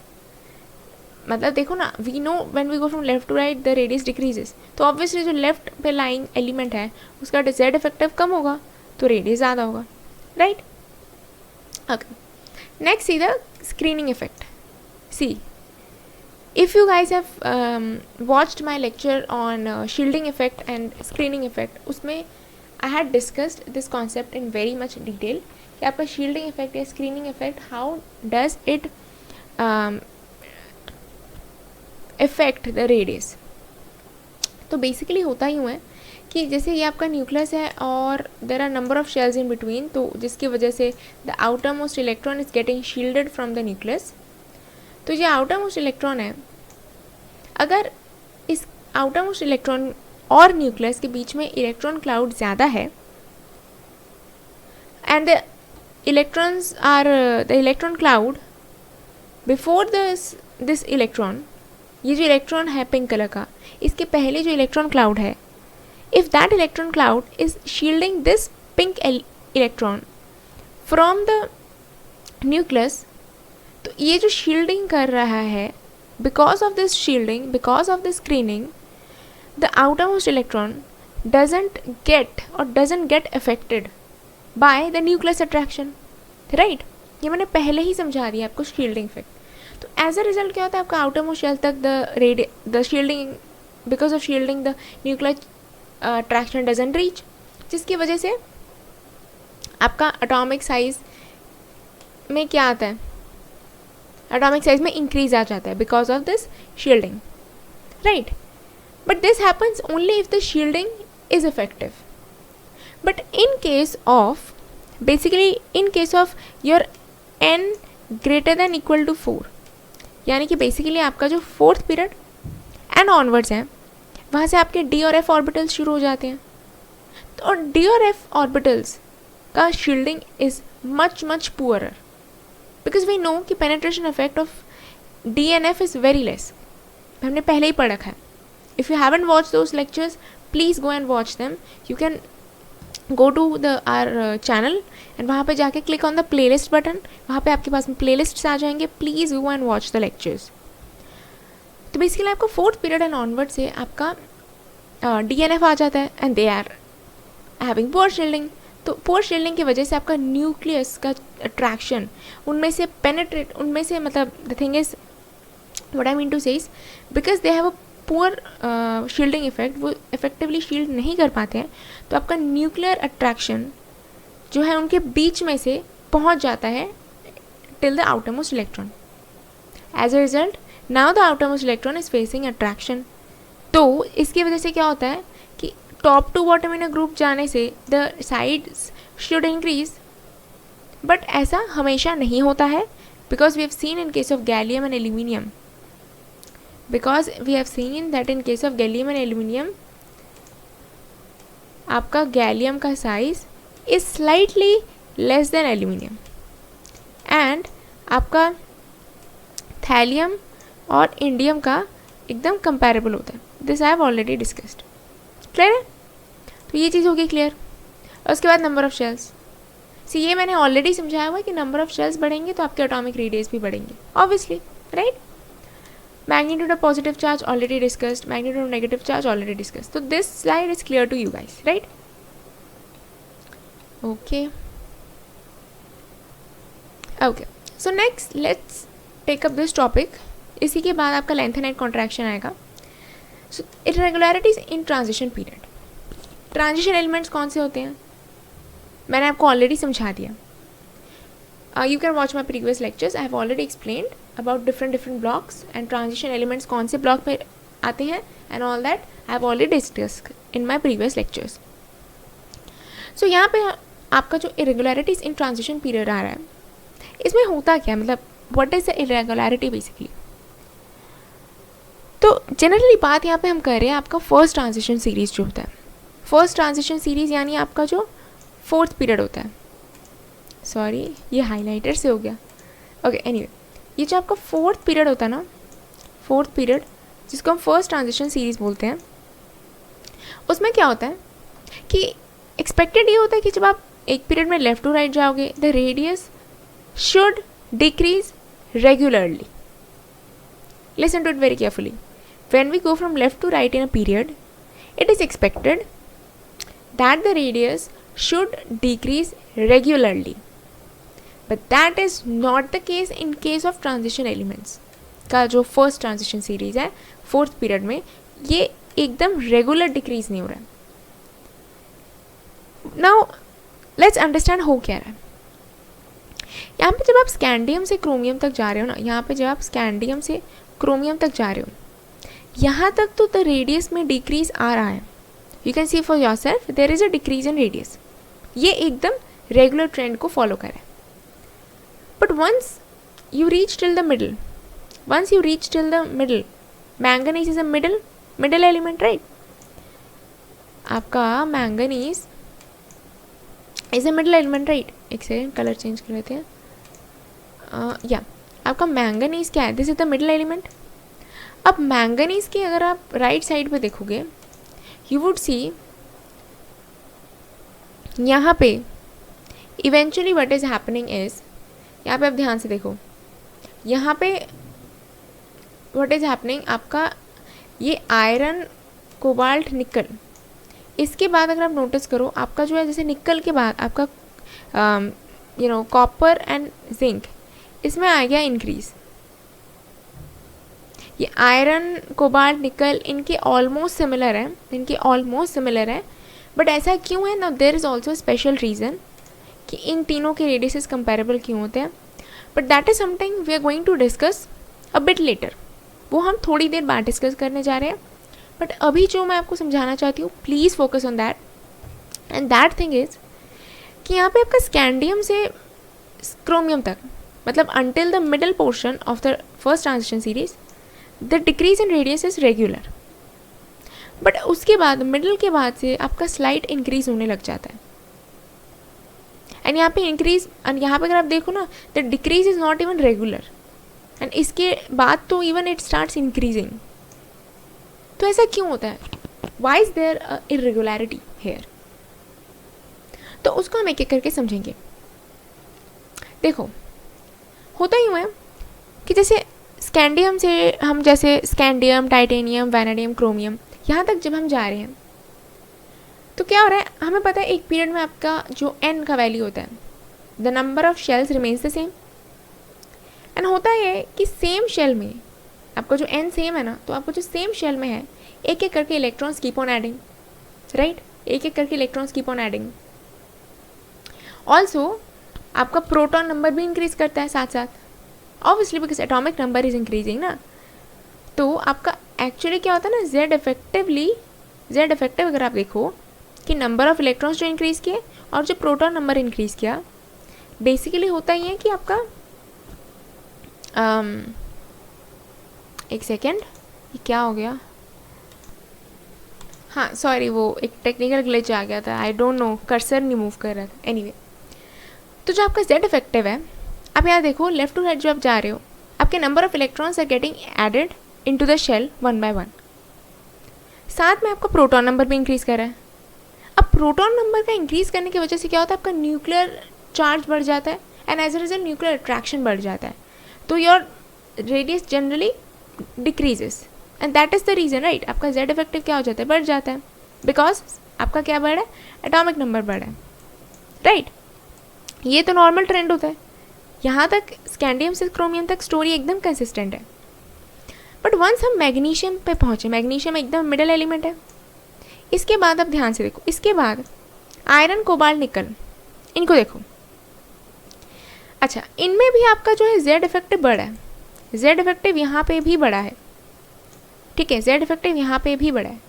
मतलब देखो ना, we know when we go from left to right the radius decreases, तो ऑब्वियसली जो लेफ्ट पे लाइंग एलिमेंट है उसका Z इफेक्टिव कम होगा तो रेडियस ज़्यादा होगा, right. Okay, next see the screening effect. See, if you guys have watched my lecture on shielding effect and screening effect, उसमें I had discussed this concept in very much detail कि आपका shielding effect या screening effect how does it effect the radius. तो basically होता यूँ है कि जैसे ये आपका न्यूक्लियस है और there are number of shells in between, तो जिसकी वजह से the outer most electron is getting shielded from the nucleus. तो ये आउटर मोस्ट इलेक्ट्रॉन है, अगर इस आउटर मोस्ट इलेक्ट्रॉन और न्यूक्लियस के बीच में इलेक्ट्रॉन क्लाउड ज़्यादा है and the electrons are the electron cloud before this electron, ये जो इलेक्ट्रॉन है पिंक कलर का, इसके पहले जो इलेक्ट्रॉन क्लाउड है, if that electron cloud is shielding this pink electron from the nucleus, तो ये जो shielding कर रहा है, because of this shielding, because of this screening, the outermost electron doesn't get affected by the nucleus attraction, right? ये मैंने पहले ही समझा दिया आपको shielding effect. तो as a result क्या होता है, आपका outermost shell तक the shielding, because of shielding the nucleus attraction doesn't reach, जिसकी वजह से आपका एटॉमिक साइज में क्या आता है, एटॉमिक साइज में इंक्रीज आ जाता है because of this shielding, right. But this happens only if the shielding is effective. But in case of your n greater than equal to 4, यानी कि बेसिकली आपका जो फोर्थ पीरियड एंड ऑनवर्ड्स है, वहाँ से आपके d और f ऑर्बिटल्स शुरू हो जाते हैं. तो d और f ऑर्बिटल्स का shielding is much poorer because we know कि penetration effect of d and f is very less. हमने पहले ही पढ़ रखा है. If you haven't watch those lectures, please go and watch them. You can go to the our channel and वहाँ पे जाके click on the playlist button. वहाँ पे आपके पास में प्लेलिस्ट्स आ जाएंगे. Please go and watch the lectures. तो बेसिकली आपका फोर्थ पीरियड एंड ऑनवर्ड से आपका DNF आ जाता है and they are having poor shielding. तो पुअर शील्डिंग की वजह से आपका न्यूक्लियस का अट्रैक्शन उनमें से मतलब the thing is what I mean to say is because they have a poor shielding effect, वो इफेक्टिवली शील्ड नहीं कर पाते हैं. तो आपका न्यूक्लियर अट्रैक्शन जो है उनके बीच में से पहुंच जाता है till the outermost electron. As a result now the outermost electron is facing attraction. तो इसकी वजह से क्या होता है कि top to bottom in a group जाने से द साइड्स शुड इंक्रीज. बट ऐसा हमेशा नहीं होता है because we have seen in case of gallium and aluminium, आपका गैलियम का size is slightly less than aluminium and आपका थैलियम और इंडियम का एकदम कंपैरेबल होता है. This I have already discussed. Clear है? तो ये चीज़ होगी क्लियर. और उसके बाद नंबर ऑफ शेल्स. ये मैंने ऑलरेडी समझाया हुआ है कि नंबर ऑफ शेल्स बढ़ेंगे तो आपके एटॉमिक रेडियस भी बढ़ेंगे, obviously, right. Magnitude of positive charge already discussed, magnitude of negative charge already discussed. तो this slide is clear to you guys, right? Okay. So next let's take up this topic. इसी के बाद आपका lanthanide contraction आएगा. So irregularities in transition period. Transition elements कौन से होते हैं मैंने आपको ऑलरेडी समझा दिया. You can watch my previous lectures. I have already explained about different blocks and transition elements कौन से ब्लॉक में आते हैं and all that I have already discussed in my previous lectures. So यहाँ पे आपका जो इरेगुलरिटीज इन ट्रांजिशन पीरियड आ रहा है, इसमें होता क्या, मतलब what is the irregularity basically. तो जनरली बात यहाँ पे हम कर रहे हैं आपका फर्स्ट ट्रांजिशन सीरीज़ जो होता है. फर्स्ट ट्रांजिशन सीरीज़ यानी आपका जो फोर्थ पीरियड होता है. सॉरी, ये हाइलाइटर से हो गया. ओके, एनीवे, ये जो आपका फोर्थ पीरियड होता है ना, फोर्थ पीरियड जिसको हम फर्स्ट ट्रांजिशन सीरीज़ बोलते हैं, उसमें क्या होता है कि एक्सपेक्टेड ये होता है कि जब आप एक पीरियड में लेफ्ट टू राइट जाओगे, the radius should decrease regularly. Listen to it very carefully. When we go from left to right in a period, it is expected that the radius should decrease regularly. But that is not the case in case of transition elements. का जो first transition series है fourth period में, ये एकदम regular decrease नहीं हो रहा है. नाउ लेट्स अंडरस्टैंड हो क्या रहा है। यहाँ पे जब आप स्कैंडियम से क्रोमियम तक जा रहे हो ना, यहाँ पे जब आप स्कैंडियम से क्रोमियम तक जा रहे हो, यहाँ तक तो द रेडियस में डिक्रीज आ रहा है। You can see for yourself there is a decrease in radius. ये एकदम रेगुलर ट्रेंड को फॉलो करे। But once you reach till the middle, manganese is a middle element, right? आपका manganese is a middle element, right? एक second colour change कर लेते हैं। या आपका मैंगनीज क्या है? This is the middle element. अब मैंगनीज की अगर आप राइट साइड पे देखोगे, यू वुड सी यहाँ पे eventually what is happening is, यहाँ पे आप ध्यान से देखो, यहाँ पे व्हाट इज हैपनिंग, आपका ये आयरन, कोबाल्ट, निकल, इसके बाद अगर आप नोटिस करो, आपका जो है जैसे निकल के बाद आपका कॉपर एंड जिंक, इसमें आ गया इंक्रीज। ये आयरन, कोबाल्ट, निकल इनके ऑलमोस्ट सिमिलर है, बट ऐसा क्यों है ना, there is also special reason कि इन तीनों के रेडियसेस कंपेरेबल क्यों होते हैं, but that is something we are going to discuss a bit later. वो हम थोड़ी देर बाद डिस्कस करने जा रहे हैं, बट अभी जो मैं आपको समझाना चाहती हूँ, please focus on that. And that thing is कि यहाँ पे आपका स्कैंडियम से क्रोमियम तक, मतलब until the middle portion of the first transition series, the decrease in radius is regular. But उसके बाद मिडल के बाद से आपका स्लाइट इंक्रीज होने लग जाता है। एंड यहाँ पे इंक्रीज, एंड यहाँ पे अगर आप देखो ना, the decrease is not even regular, and इसके बाद तो इवन इट स्टार्ट्स इंक्रीजिंग। तो ऐसा क्यों होता है? Why is there irregularity here? तो उसको हम एक एक करके समझेंगे। देखो, होता यूँ है कि जैसे स्कैंडियम से हम, जैसे स्कैंडियम, टाइटेनियम, वैनेडियम, क्रोमियम, यहाँ तक जब हम जा रहे हैं तो क्या हो रहा है, हमें पता है एक पीरियड में आपका जो n का वैल्यू होता है, the number of shells remains the same. And होता है कि सेम शेल में आपका जो n सेम है ना, तो आपको जो सेम शेल में है, एक एक करके electrons keep on adding, right? एक एक करके electrons keep on adding. Also आपका प्रोटॉन नंबर भी इंक्रीज करता है साथ साथ, obviously because atomic number is increasing ना। तो आपका एक्चुअली क्या होता है ना, जेड इफेक्टिव अगर आप देखो कि नंबर ऑफ इलेक्ट्रॉन्स जो इंक्रीज किए और जो प्रोटॉन नंबर इंक्रीज किया, बेसिकली होता ही है कि आपका एक सेकेंड, ये क्या हो गया? हाँ सॉरी, वो एक टेक्निकल ग्लिच आ गया था, आई डोंट नो, कर्सर नहीं मूव कर रहा था। एनीवे, तो जो आपका जेड इफेक्टिव है, आप यहाँ देखो लेफ्ट टू राइट जो आप जा रहे हो, आपके number of electrons are getting added into the shell one by one. साथ में आपका प्रोटॉन नंबर भी इंक्रीज कर रहा है। अब प्रोटॉन नंबर का इंक्रीज करने की वजह से क्या होता है, आपका न्यूक्लियर चार्ज बढ़ जाता है, and as a result nuclear attraction बढ़ जाता है। तो your radius generally decreases, and that is the reason, right? आपका जेड इफेक्टिव क्या हो जाता है, बढ़ जाता है, बिकॉज आपका क्या बढ़ा है, एटॉमिक नंबर बढ़ा है, राइट? ये तो नॉर्मल ट्रेंड होता है। यहाँ तक स्कैंडियम से क्रोमियम तक स्टोरी एकदम कंसिस्टेंट है। बट वंस हम मैग्नीशियम पे पहुँचे, मैग्नीशियम एकदम मिडल एलिमेंट है। इसके बाद आप ध्यान से देखो, इसके बाद आयरन, कोबाल्ट, निकल, इनको देखो। अच्छा, इनमें भी आपका जो है जेड इफेक्टिव बढ़ा है, जेड इफेक्टिव यहाँ पे भी बढ़ा है, ठीक है, जेड इफेक्टिव यहाँ पे भी बढ़ा है।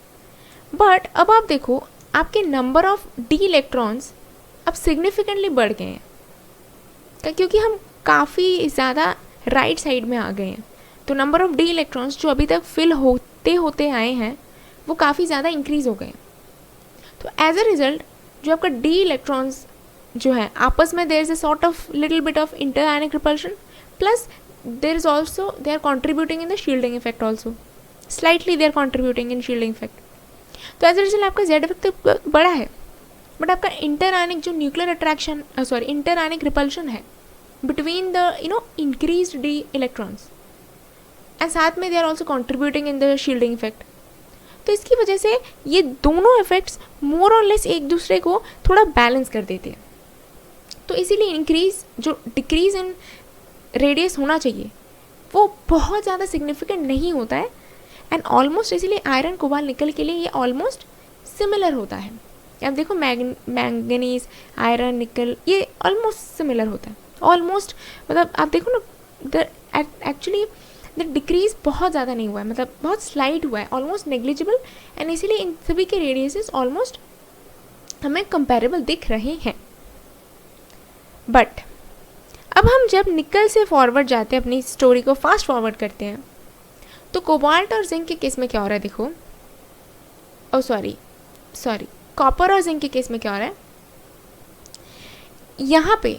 बट अब आप देखो, आपके नंबर ऑफ डी इलेक्ट्रॉन्स अब सिग्निफिकेंटली बढ़ गए हैं, क्योंकि हम काफ़ी ज़्यादा राइट साइड में आ गए हैं। तो नंबर ऑफ डी इलेक्ट्रॉन्स जो अभी तक फिल होते होते आए हैं, वो काफ़ी ज़्यादा इंक्रीज़ हो गए। तो एज अ रिजल्ट जो आपका डी इलेक्ट्रॉन्स जो है आपस में, there is a sort of little bit of inter ionic repulsion, plus there is also they are contributing in the shielding effect also, slightly they are contributing in shielding effect. तो as a result आपका Z effect बड़ा है, but आपका inter ionic जो nuclear attraction, inter ionic repulsion है between the increase D electrons, and साथ में they are also contributing in the shielding effect. तो इसकी वजह से ये दोनों इफेक्ट्स मोर और लेस एक दूसरे को थोड़ा बैलेंस कर देते हैं। तो इसीलिए इंक्रीज जो डिक्रीज इन रेडियस होना चाहिए, वो बहुत ज़्यादा सिग्निफिकेंट नहीं होता है, एंड ऑलमोस्ट इसीलिए आयरन, कोबाल्ट, निकल के लिए ये ऑलमोस्ट सिमिलर होता है। अब देखो मैंगनीज, आयरन, निकल, ये ऑलमोस्ट सिमिलर होता है, ऑलमोस्ट, मतलब आप देखो ना, एक्चुअली द डिक्रीज बहुत ज़्यादा नहीं हुआ है, मतलब बहुत स्लाइट हुआ है, ऑलमोस्ट नेग्लिजिबल, एंड इसीलिए इन सभी के रेडियसेस ऑलमोस्ट हमें कंपेरेबल दिख रहे हैं. बट अब हम जब निकल से फॉरवर्ड जाते हैं, अपनी स्टोरी को फास्ट फॉरवर्ड करते हैं, तो कोबाल्ट और जिंक के केस में क्या हो रहा है, देखो, ओ सॉरी कॉपर और जिंक के केस में क्या हो रहा है, यहाँ पे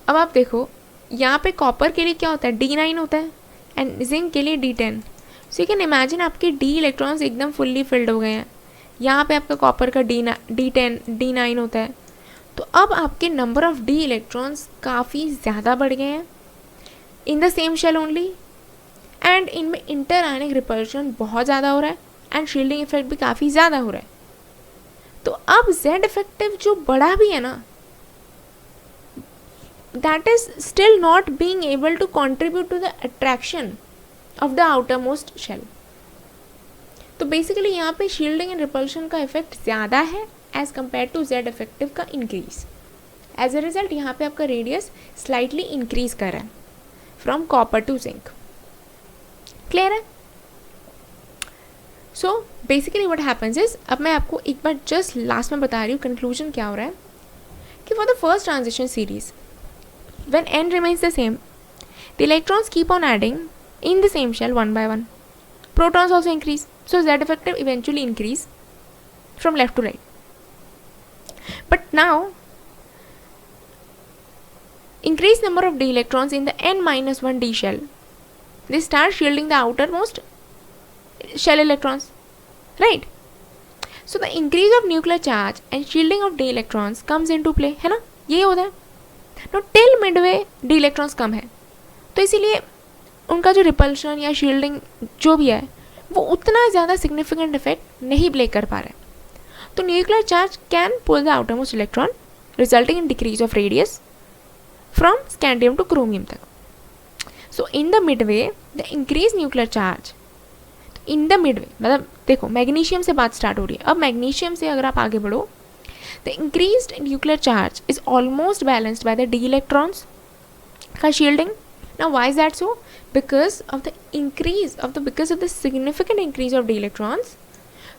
अब आप देखो, यहाँ पे कॉपर के लिए क्या होता है, D9 होता है, एंड जिंक के लिए D10. So you can imagine आपके D इलेक्ट्रॉन्स एकदम फुल्ली फिल्ड हो गए हैं. यहाँ पे आपका कॉपर का D10 D9 होता है, तो अब आपके नंबर ऑफ D इलेक्ट्रॉन्स काफ़ी ज़्यादा बढ़ गए हैं in the same shell only, and इनमें इंटर आयनिक रिपल्शन बहुत ज़्यादा हो रहा है, एंड शील्डिंग इफेक्ट भी काफ़ी ज़्यादा हो रहा है. तो अब Z इफेक्टिव जो बड़ा भी है ना, that is still not being able to contribute to the attraction of the outermost shell. तो बेसिकली यहाँ पे शील्डिंग एंड रिपल्शन का इफेक्ट ज़्यादा है as compare to Z effective का इंक्रीज. एज अ रिजल्ट यहाँ पे आपका रेडियस स्लाइटली इंक्रीज कर रहा है from copper to zinc. Clear है? So basically what happens is, अब मैं आपको एक बार जस्ट लास्ट में बता रही हूँ कंक्लूजन क्या हो रहा है, कि for the first transition series when n remains the same, the electrons keep on adding in the same shell one by one. Protons also increase, so Z effective eventually increase from left to right. But now, increased number of d electrons in the n minus 1 d shell, they start shielding the outermost shell electrons, right? So the increase of nuclear charge and shielding of d electrons comes into play, है ना? ये होता है. No till midway d electrons कम है, तो इसीलिए उनका जो रिपल्शन या शील्डिंग जो भी है वो उतना ज़्यादा सिग्निफिकेंट इफेक्ट नहीं प्ले कर पा रहा है. तो nuclear charge can pull the outermost electron resulting in decrease of radius from scandium to chromium तक. So in the midway the increase nuclear charge, in the midway मतलब देखो मैग्नीशियम से बात स्टार्ट हो रही है, अब मैग्नीशियम से अगर आप आगे बढ़ो, the increased nuclear charge is almost balanced by the d electrons का shielding. Now why is that so? Because of the significant increase of d electrons.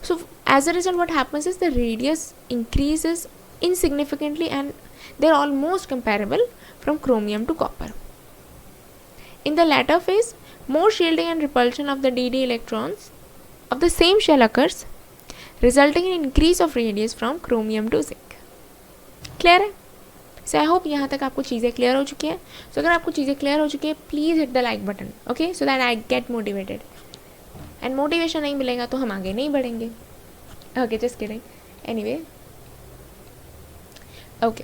So as a result what happens is the radius increases insignificantly and they're almost comparable from chromium to copper. In the latter phase, more shielding and repulsion of the d electrons of the same shell occurs, resulting in increase of radius from chromium to zinc. Clear है? So I hope यहाँ तक आपको चीज़ें clear हो चुकी हैं. सो अगर आपको चीज़ें क्लियर हो चुकी है, please hit the like button, okay, so that I get motivated. And motivation नहीं मिलेगा तो हम आगे नहीं बढ़ेंगे. Okay, just kidding. Anyway, okay,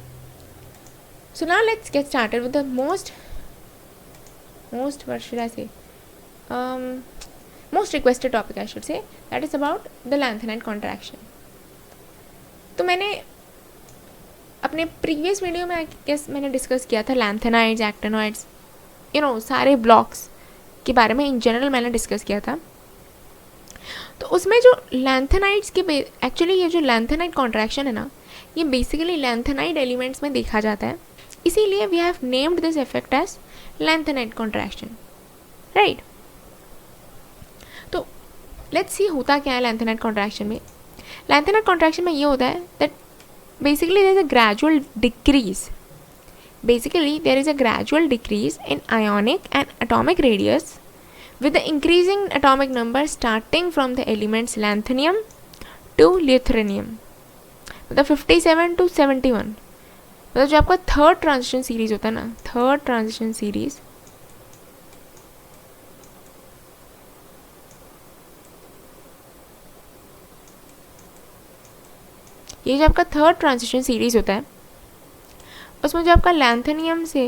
so now let's get started with the most what should I say, most requested topic I should say, that is about the lanthanide contraction. तो मैंने अपने प्रीवियस वीडियो में मैंने discuss किया था lanthanides, actinoids, सारे blocks के बारे में इन जनरल मैंने डिस्कस किया था. तो उसमें जो लैंथेनाइड्स के एक्चुअली ये जो लैंथेनाइड कॉन्ट्रैक्शन है ना, ये बेसिकली लैंथेनाइड एलिमेंट्स में देखा जाता है, इसीलिए we have named this effect as lanthanide contraction, right. तो लेट्स सी होता क्या है लैंथेनाइड कॉन्ट्रैक्शन में. लैंथेनाइड कॉन्ट्रैक्शन में ये होता है that basically there is a gradual decrease in ionic and atomic radius with the increasing atomic number starting from the elements lanthanum to lutetium, मतलब 57 to 71. मतलब जो आपका थर्ड ट्रांजिशन सीरीज होता है ना, थर्ड ट्रांजिशन सीरीज, ये जो आपका थर्ड ट्रांजिशन सीरीज होता है उसमें जो आपका लैंथेनियम से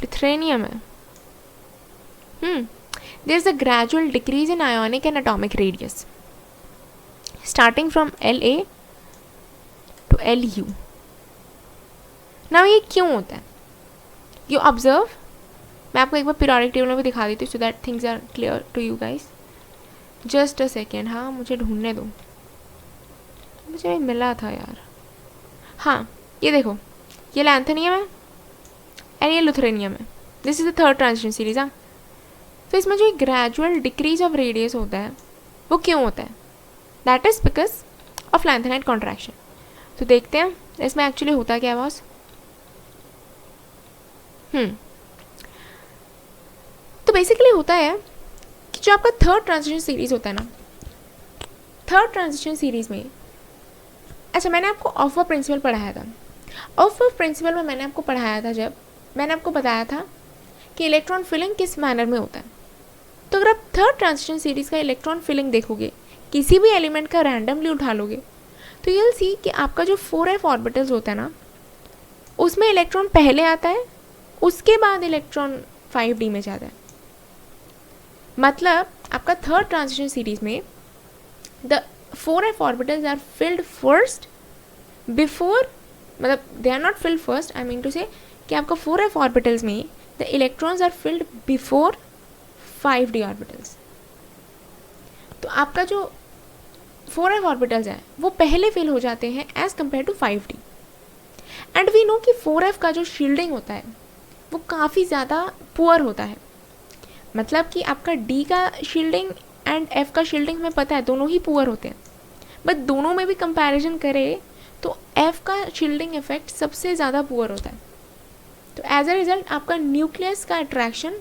लिथुरेनियम है, there is a gradual decrease in ionic and atomic radius starting from La to Lu. Now ये क्यों होता है? यू ऑब्जर्व, मैं आपको एक बार पीरियोडिक टेबल में भी दिखा देती हूँ so that things are clear to you guys. Just a second, हाँ मुझे ढूंढने दो, मुझे मिला था यार. हाँ, ये देखो, ये लैंथेनियम है एंड ये लुथेरेनियम है. This is the third transition series. हाँ, तो इसमें जो ग्रेजुअल डिक्रीज ऑफ रेडियस होता है वो क्यों होता है? That is because of lanthanide contraction. तो देखते हैं इसमें एक्चुअली होता क्या है बॉस. तो बेसिकली होता है कि जो आपका थर्ड ट्रांजिशन सीरीज होता है ना, थर्ड ट्रांजिशन सीरीज में, अच्छा मैंने आपको ऑफ प्रिंसिपल पढ़ाया था. ऑफ प्रिंसिपल में मैंने आपको पढ़ाया था, जब मैंने आपको बताया था कि इलेक्ट्रॉन फिलिंग किस मैनर में होता है. तो अगर आप थर्ड ट्रांजिशन सीरीज का इलेक्ट्रॉन फिलिंग देखोगे, किसी भी एलिमेंट का रैंडमली उठा लोगे, तो यू विल सी कि आपका जो 4f ऑर्बिटल्स होता है ना, उसमें इलेक्ट्रॉन पहले आता है, उसके बाद इलेक्ट्रॉन 5d में जाता है. मतलब आपका थर्ड ट्रांजिशन सीरीज में the 4f orbitals are filled first before, मतलब they are not filled first, I mean to say कि आपका 4f ऑर्बिटल्स में the electrons are filled before 5d orbitals. तो आपका जो 4f ऑर्बिटल्स हैं वो पहले फिल हो जाते हैं as compare to 5d. And we know कि 4f का जो शील्डिंग होता है वो काफ़ी ज़्यादा पुअर होता है. मतलब कि आपका d का शील्डिंग एंड f का शील्डिंग हमें पता है दोनों ही पुअर होते हैं, बट दोनों में भी कंपैरिजन करें तो f का शील्डिंग इफेक्ट सबसे ज़्यादा पुअर होता है. तो एज अ रिजल्ट आपका न्यूक्लियस का अट्रैक्शन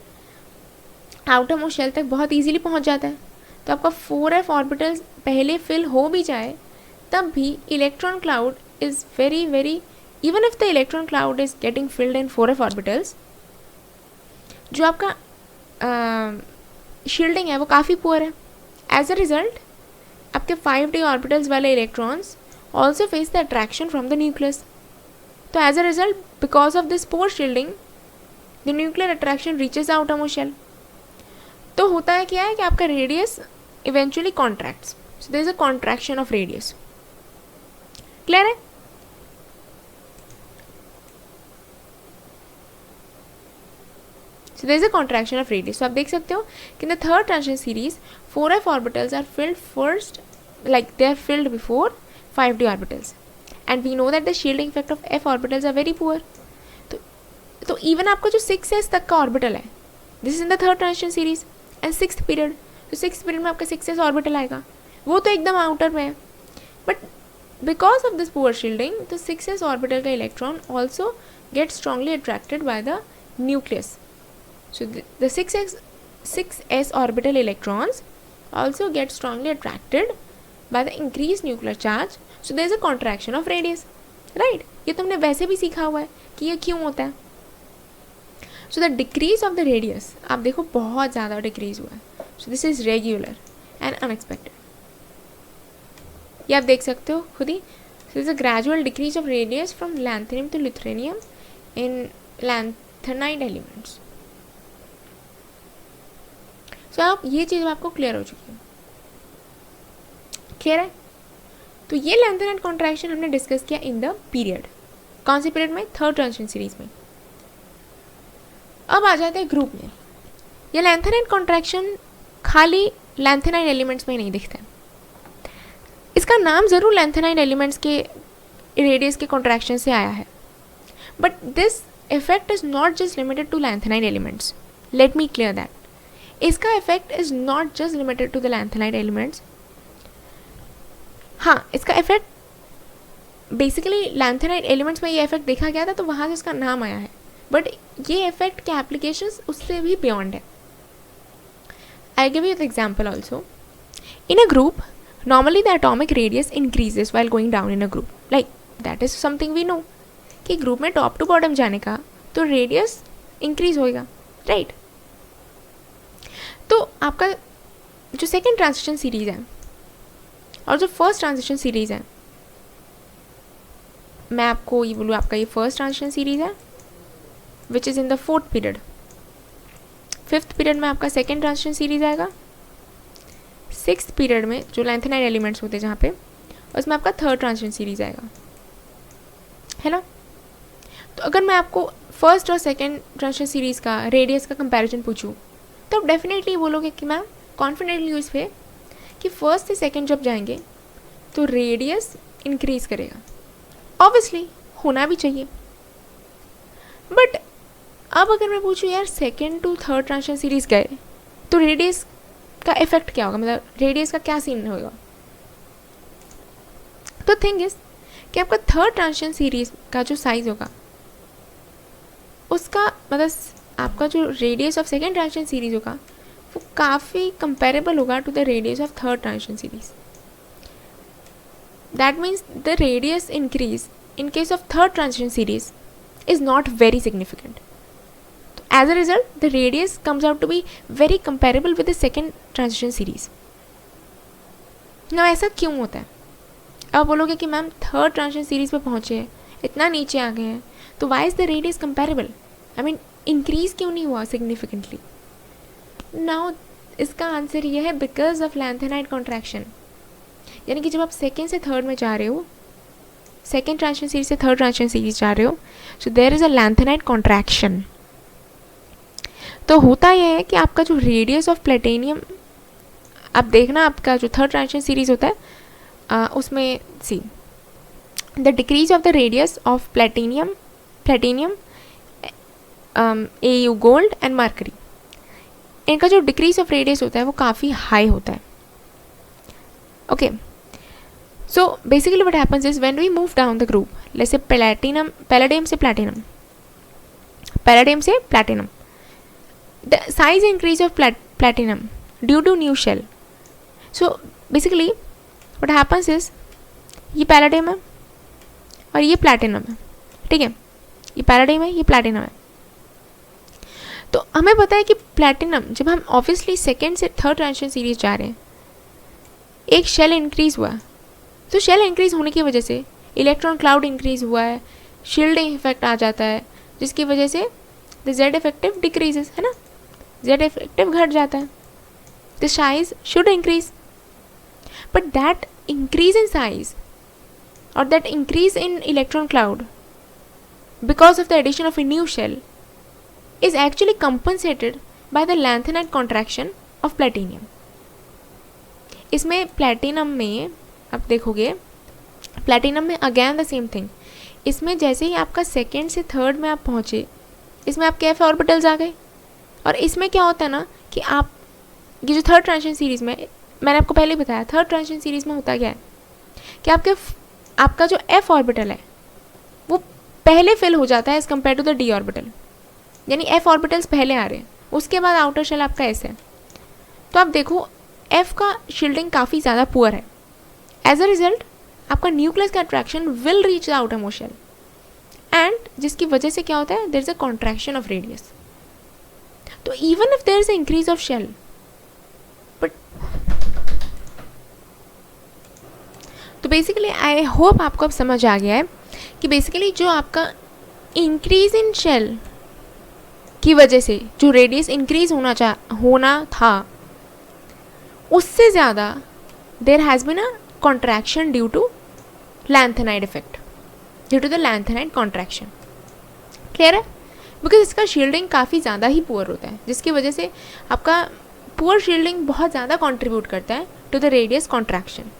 आउटर मोस्ट शेल तक बहुत इजीली पहुंच जाता है. तो आपका 4f ऑर्बिटल्स पहले फिल हो भी जाए तब भी electron cloud is very very, even if the electron cloud is getting filled in 4f orbitals, जो आपका शील्डिंग है वो काफ़ी पुअर है. एज अ रिजल्ट आपके 5d ऑर्बिटल्स वाले electrons also face the attraction from the nucleus. तो as a result because of this poor shielding the nuclear attraction reaches outer most shell. तो होता है क्या है कि आपका radius eventually contracts. So there is a contraction of radius. Clear है? So there is a contraction of radius. So आप देख सकते हो कि in the third transition series 4f orbitals are filled first, like they are filled before 5d orbitals, and we know that the shielding effect of f orbitals are very poor. तो even आपका जो 6s तक का orbital है, this is in the third transition series and sixth period. तो sixth period में आपका 6s orbital आएगा, वो तो एकदम आउटर में है, but because of this poor shielding तो 6s ऑर्बिटल का electron also get strongly attracted by the nucleus. So the 6s orbital electrons also get strongly attracted by the increased nuclear charge. So there is a contraction of radius, right? ये तुमने वैसे भी सीखा हुआ है कि ये क्यों होता है. So the decrease of the radius, आप देखो बहुत ज़्यादा डिक्रीज हुआ है. So this is regular and unexpected. ये आप देख सकते हो खुद ही. So there is a gradual decrease of radius from lanthanum to lutheranium in lanthanide elements. तो आप ये चीज़ आपको क्लियर हो चुकी है. क्लियर है? तो ये लैंथेनाइट कॉन्ट्रैक्शन हमने डिस्कस किया इन द पीरियड. कौन सी पीरियड में? थर्ड ट्रांजिशन सीरीज में. अब आ जाते हैं ग्रुप में. ये लैंथेनाइट कॉन्ट्रैक्शन खाली लैंथेनाइट एलिमेंट्स में नहीं दिखता है. इसका नाम ज़रूर लैंथेनाइट एलिमेंट्स के रेडियस के कॉन्ट्रैक्शन से आया है, but this effect is not just limited to lanthanide elements. Let me clear that. इसका effect is not just limited to the lanthanide elements. हाँ, इसका इफेक्ट बेसिकली लैंथेनाइट एलिमेंट्स में ये इफेक्ट देखा गया था तो वहाँ से इसका नाम आया है, बट ये इफेक्ट के एप्लीकेशंस उससे भी बियॉन्ड है. I give you the example also. In a group normally the atomic radius increases while going down in a group, like that is something we know कि ग्रुप में top to bottom जाने का तो radius increase होएगा, right? तो आपका जो second transition series है और जो फर्स्ट ट्रांजिशन सीरीज़ है, मैं आपको ये बोलूँ, आपका ये फर्स्ट ट्रांजिशन सीरीज़ है which is in the fourth period. Fifth period में आपका सेकेंड ट्रांजिशन सीरीज़ आएगा. सिक्स्थ पीरियड में जो लैंथेनाइट एलिमेंट्स होते हैं जहाँ पे, उसमें आपका थर्ड ट्रांजिशन सीरीज़ आएगा, है ना? तो अगर मैं आपको फर्स्ट और सेकेंड ट्रांजिशन सीरीज़ का रेडियस का कंपैरिजन पूछूँ तो आप डेफिनेटली बोलोगे कि मैं कॉन्फिडेंटली उस पर कि फर्स्ट से सेकेंड जब जाएंगे तो रेडियस इंक्रीज़ करेगा. ऑब्वियसली होना भी चाहिए, बट अब अगर मैं पूछूँ यार second to third transition series गए तो रेडियस का इफेक्ट क्या होगा, मतलब रेडियस का क्या सीन होगा। तो थिंग इज कि आपका थर्ड ट्रांजिशन सीरीज का जो साइज होगा उसका मतलब आपका जो radius of second transition series होगा वो काफ़ी कंपेरेबल होगा to the radius of third transition series. That means the radius increase in case of third transition series is not very significant. As a result, the radius comes out to be very comparable with the second transition series. Now ऐसा क्यों होता है? अब बोलोगे कि ma'am third transition series पे पहुँचे हैं, इतना नीचे आ गए हैं, तो why is the radius comparable? I mean increase क्यों नहीं हुआ significantly? Now इसका आंसर ये है because of lanthanide contraction. यानी कि जब आप सेकेंड से थर्ड में जा रहे हो, सेकेंड ट्रांजिशन सीरीज से थर्ड ट्रांजिशन सीरीज जा रहे हो, so there is a lanthanide contraction. तो होता यह है कि आपका जो रेडियस ऑफ प्लेटिनियम, आप देखना आपका जो थर्ड ट्रांजिशन सीरीज होता है उसमें see the decrease of the radius of platinum AU gold and mercury, इनका जो डिक्रीज ऑफ रेडियस होता है वो काफ़ी हाई होता है। Okay, so basically what happens is when we move down the group, let's say palladium से platinum, the size increase of platinum due to new shell. So basically what happens is ये palladium है और ये platinum है, ठीक है, ये palladium है, ये platinum है। तो हमें पता है कि platinum जब हम obviously सेकेंड से थर्ड ट्रांजिशन सीरीज जा रहे हैं, एक शेल इंक्रीज हुआ, तो शेल इंक्रीज होने की वजह से इलेक्ट्रॉन क्लाउड इंक्रीज हुआ है, शील्डिंग इफेक्ट आ जाता है, जिसकी वजह से द जेड इफेक्टिव डिक्रीजेस, है ना, जेड इफेक्टिव घट जाता है, the size should increase, but that increase in size और that increase in electron cloud because of the addition of a new shell is actually compensated by the lanthanide contraction of platinum. इसमें platinum में आप देखोगे, platinum में again the same thing, इसमें जैसे ही आपका second से थर्ड में आप पहुँचे, इसमें आपके एफ ऑर्बिटल्स आ गए, और इसमें क्या होता है ना कि आप ये जो थर्ड ट्रांजिशन सीरीज़ में, मैंने आपको पहले बताया थर्ड ट्रांजिशन सीरीज़ में होता क्या है कि आपका जो एफ ऑर्बिटल है वो पहले फिल हो जाता है as compare to the D orbital, यानी एफ ऑर्बिटल्स पहले आ रहे हैं, उसके बाद आउटर शेल आपका एस है। तो आप देखो एफ का शील्डिंग काफ़ी ज़्यादा पुअर है, एज अ रिजल्ट आपका न्यूक्लियस का attraction will reach the outer most shell, and जिसकी वजह से क्या होता है, there is a contraction of radius. तो even if there is a increase of shell, but तो बेसिकली आई होप आपको अब समझ आ गया है कि बेसिकली जो आपका इंक्रीज इन शेल की वजह से जो रेडियस इंक्रीज होना था उससे ज़्यादा there has been a contraction due to lanthanide effect, due to the lanthanide contraction। Clear है? बिकॉज इसका शील्डिंग काफ़ी ज़्यादा ही पुअर होता है, जिसकी वजह से आपका पुअर शील्डिंग बहुत ज़्यादा कंट्रीब्यूट करता है to the radius contraction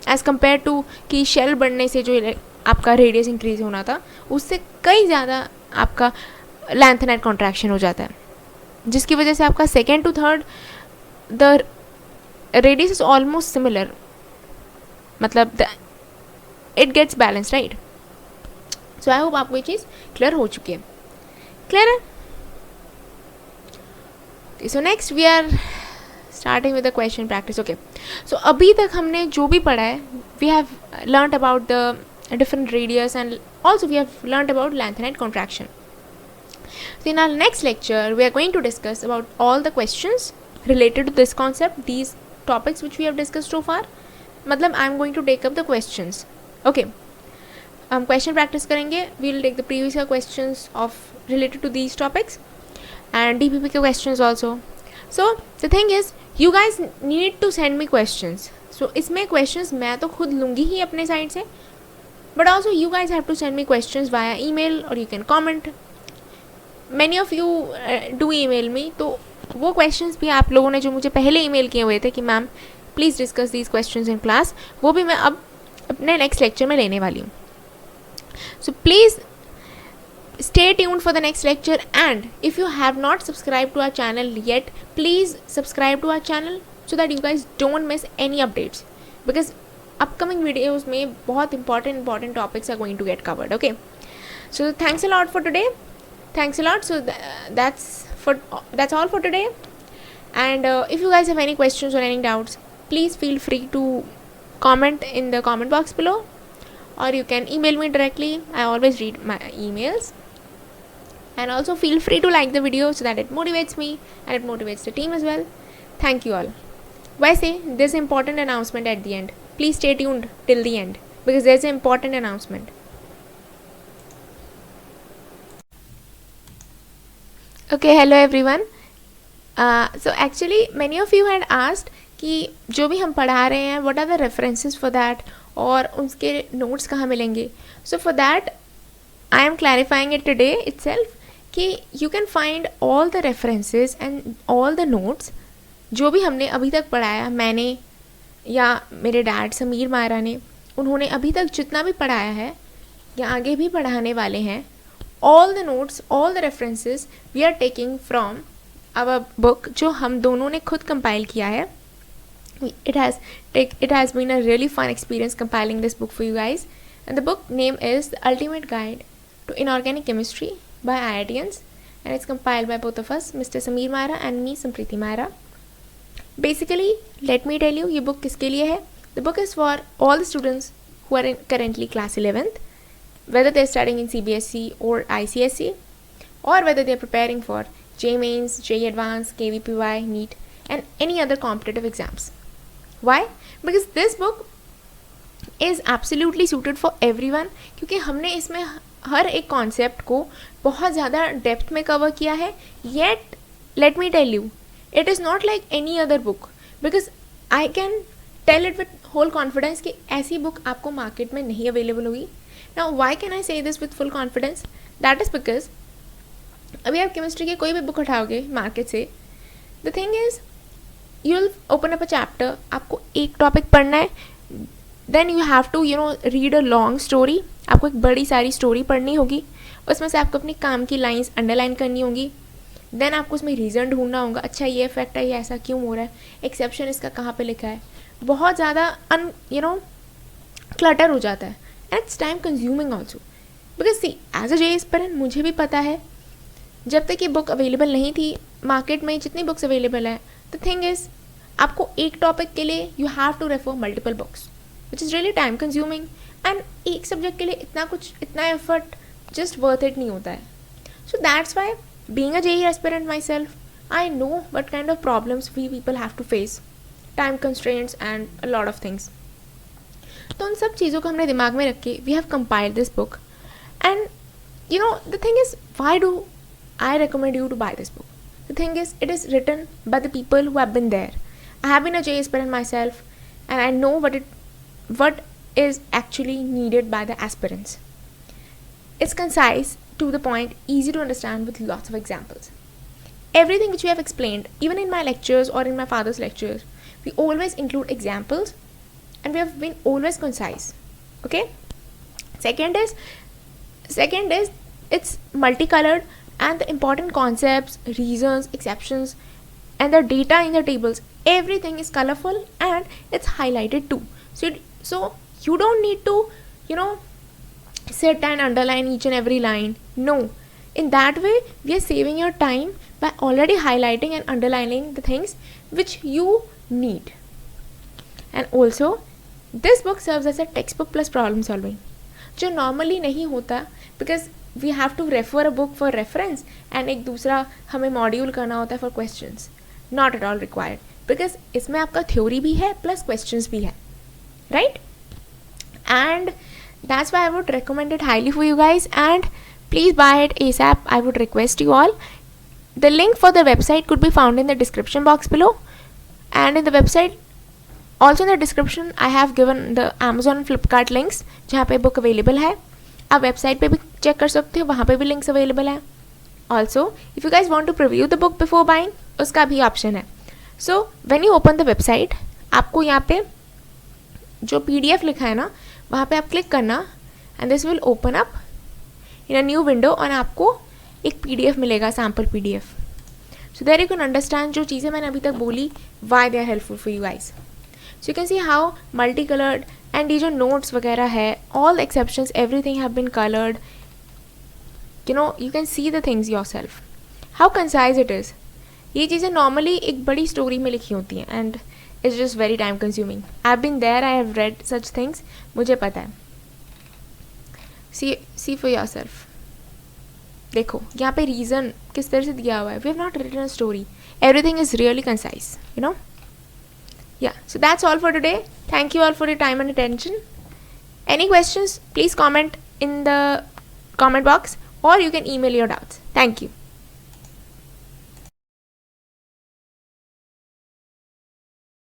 as compare to कि शेल बढ़ने से जो आपका रेडियस इंक्रीज होना था उससे कई ज़्यादा आपका लैंथेनाइड कॉन्ट्रैक्शन हो जाता है, जिसकी वजह से आपका second to third the radius is almost similar, मतलब it gets balance, right. So I hope आपको ये चीज़ क्लियर हो चुकी है। क्लियर है? So next we are starting with the question practice. Okay, so अभी तक हमने जो भी पढ़ा है, we have learned about the different radius and also we have learned about lanthanide contraction. So in our next lecture we are going to discuss about all the questions related to this concept, these topics which we have discussed so far. मतलब I am going to take up the questions. Okay, हम question practice करेंगे, we will take the previous year questions of related to these topics and DPP के questions also. So the thing is you guys need to send me questions. So इसमें questions मैं तो खुद लूँगी ही अपने side से, but also you guys have to send me questions via email और you can comment. Many of you do email me, तो वो क्वेश्चंस भी आप लोगों ने जो मुझे पहले ईमेल किए हुए थे कि ma'am please discuss these questions in class, वो भी मैं अब अपने नेक्स्ट लेक्चर में लेने वाली हूँ। So please stay tuned for the next lecture, and if you have not subscribed to our channel yet, please subscribe to our channel so that you guys don't miss any updates, because upcoming videos में बहुत important topics are going to get covered. Okay, so thanks a lot for today. Thanks a lot. So that's all for today. And if you guys have any questions or any doubts, please feel free to comment in the comment box below, or you can email me directly. I always read my emails. And also feel free to like the video so that it motivates me and it motivates the team as well. Thank you all. वैसे there's an important announcement at the end. Please stay tuned till the end because there's an important announcement. Okay, hello everyone. So actually many of you had asked कि जो भी हम पढ़ा रहे हैं what are the references for that और उसके notes कहाँ मिलेंगे. So for that I am clarifying it today itself कि you can find all the references and all the notes जो भी हमने अभी तक पढ़ाया, मैंने या मेरे डैड समीर मायरा ने, उन्होंने अभी तक जितना भी पढ़ाया है या आगे भी पढ़ाने वाले हैं, all the notes, all the references we are taking from our book जो हम दोनों ने खुद compile किया है. It has been a really fun experience compiling this book for you guys, and the book name is The Ultimate Guide to Inorganic Chemistry by IITians, and it's compiled by both of us, Mr. Sameer Maira and me, Sampriti Maira. Basically, let me tell you, ये book किसके लिए है? The book is for all the students who are in currently class 11th, whether they're studying in CBSE or ICSE, or whether they're preparing for JEE Mains, JEE Advanced, KVPY, NEET, and any other competitive exams. Why? Because this book is absolutely suited for everyone, क्योंकि हमने इसमें हर एक concept को बहुत ज़्यादा depth में cover किया है. Yet let me tell you, it is not like any other book, because I can tell it with whole confidence कि ऐसी बुक आपको मार्केट में नहीं अवेलेबल होगी. Now Y can I say this with full confidence? That is because अभी आप chemistry की कोई भी बुक उठाओगे मार्केट से, the thing is you will open up a chapter, आपको एक टॉपिक पढ़ना है, then you have to read a long story, आपको एक बड़ी सारी स्टोरी पढ़नी होगी, उसमें से आपको अपनी काम की लाइंस अंडरलाइन करनी होगी, देन आपको उसमें रीज़न ढूंढना होगा, अच्छा ये इफेक्ट है, ये ऐसा क्यों हो रहा है, एक्सेप्शन इसका कहाँ पे लिखा है. बहुत ज़्यादा क्लटर हो जाता है, and it's time consuming also, because see as a JEE aspirant मुझे भी पता है, जब तक ये बुक अवेलेबल नहीं थी मार्केट में, जितनी बुक्स अवेलेबल है, द थिंग इज़ आपको एक टॉपिक के लिए you have to refer multiple books, which is really time consuming, and एक सब्जेक्ट के लिए इतना एफर्ट जस्ट वर्थ इट नहीं होता है. So that's why being a JEE aspirant myself, I know what kind of problems we people have to face, time constraints and a lot of things. तो उन सब चीज़ों को हमने दिमाग में रख के we have compiled this book, and the thing is why do I recommend you to buy this book? The thing is, it is written by the people who have been there. I have been a JEE aspirant myself, and I know what is actually needed by the aspirants. It's concise, to the point, easy to understand with lots of examples. Everything which we have explained, even in my lectures or in my father's lectures, we always include examples, and we have been always concise. Okay? Second is it's multicolored, and the important concepts, reasons, exceptions, and the data in the tables, everything is colorful and it's highlighted too. So you don't need to sit and underline each and every line. No, in that way we are saving your time by already highlighting and underlining the things which you need. And also this book serves as a textbook plus problem solving, जो normally नहीं होता, because we have to refer a book for reference and एक दूसरा हमें module करना होता है for questions. Not at all required, because इसमें आपका theory भी है plus questions भी है, right? And that's why I would recommend it highly for you guys, and please buy it ASAP. I would request you all. The link for the website could be found in the description box below, and in the website also in the description I have given the Amazon Flipkart links जहाँ पे book available है. आप website पे भी check कर सकते हो, वहाँ पे भी लिंक्स अवेलेबल है. Also if you guys want to preview the book before buying, उसका भी ऑप्शन है. So when you open the website, आपको यहाँ पे जो PDF लिखा है ना, वहाँ पे आप क्लिक करना, and this will open up in a new window और आपको एक PDF मिलेगा, sample PDF. So there you can understand जो चीज़ें मैंने अभी तक बोली, why they are helpful for you guys. So you can see how multi coloured and ये जो नोट्स वगैरह है, all exceptions, everything have been coloured. You know, you can see the things yourself, how concise it is. ये चीज़ें normally एक बड़ी story में लिखी होती हैं and it's just very time consuming. I have been there, I have read such things, मुझे पता है. See for yourself. देखो यहाँ पे रीज़न किस तरह से दिया हुआ है. We have not written a story, everything is really concise, you know. Yeah, so that's all for today. Thank you all for your time and attention. Any questions, please comment in the comment box or you can email your doubts. Thank you.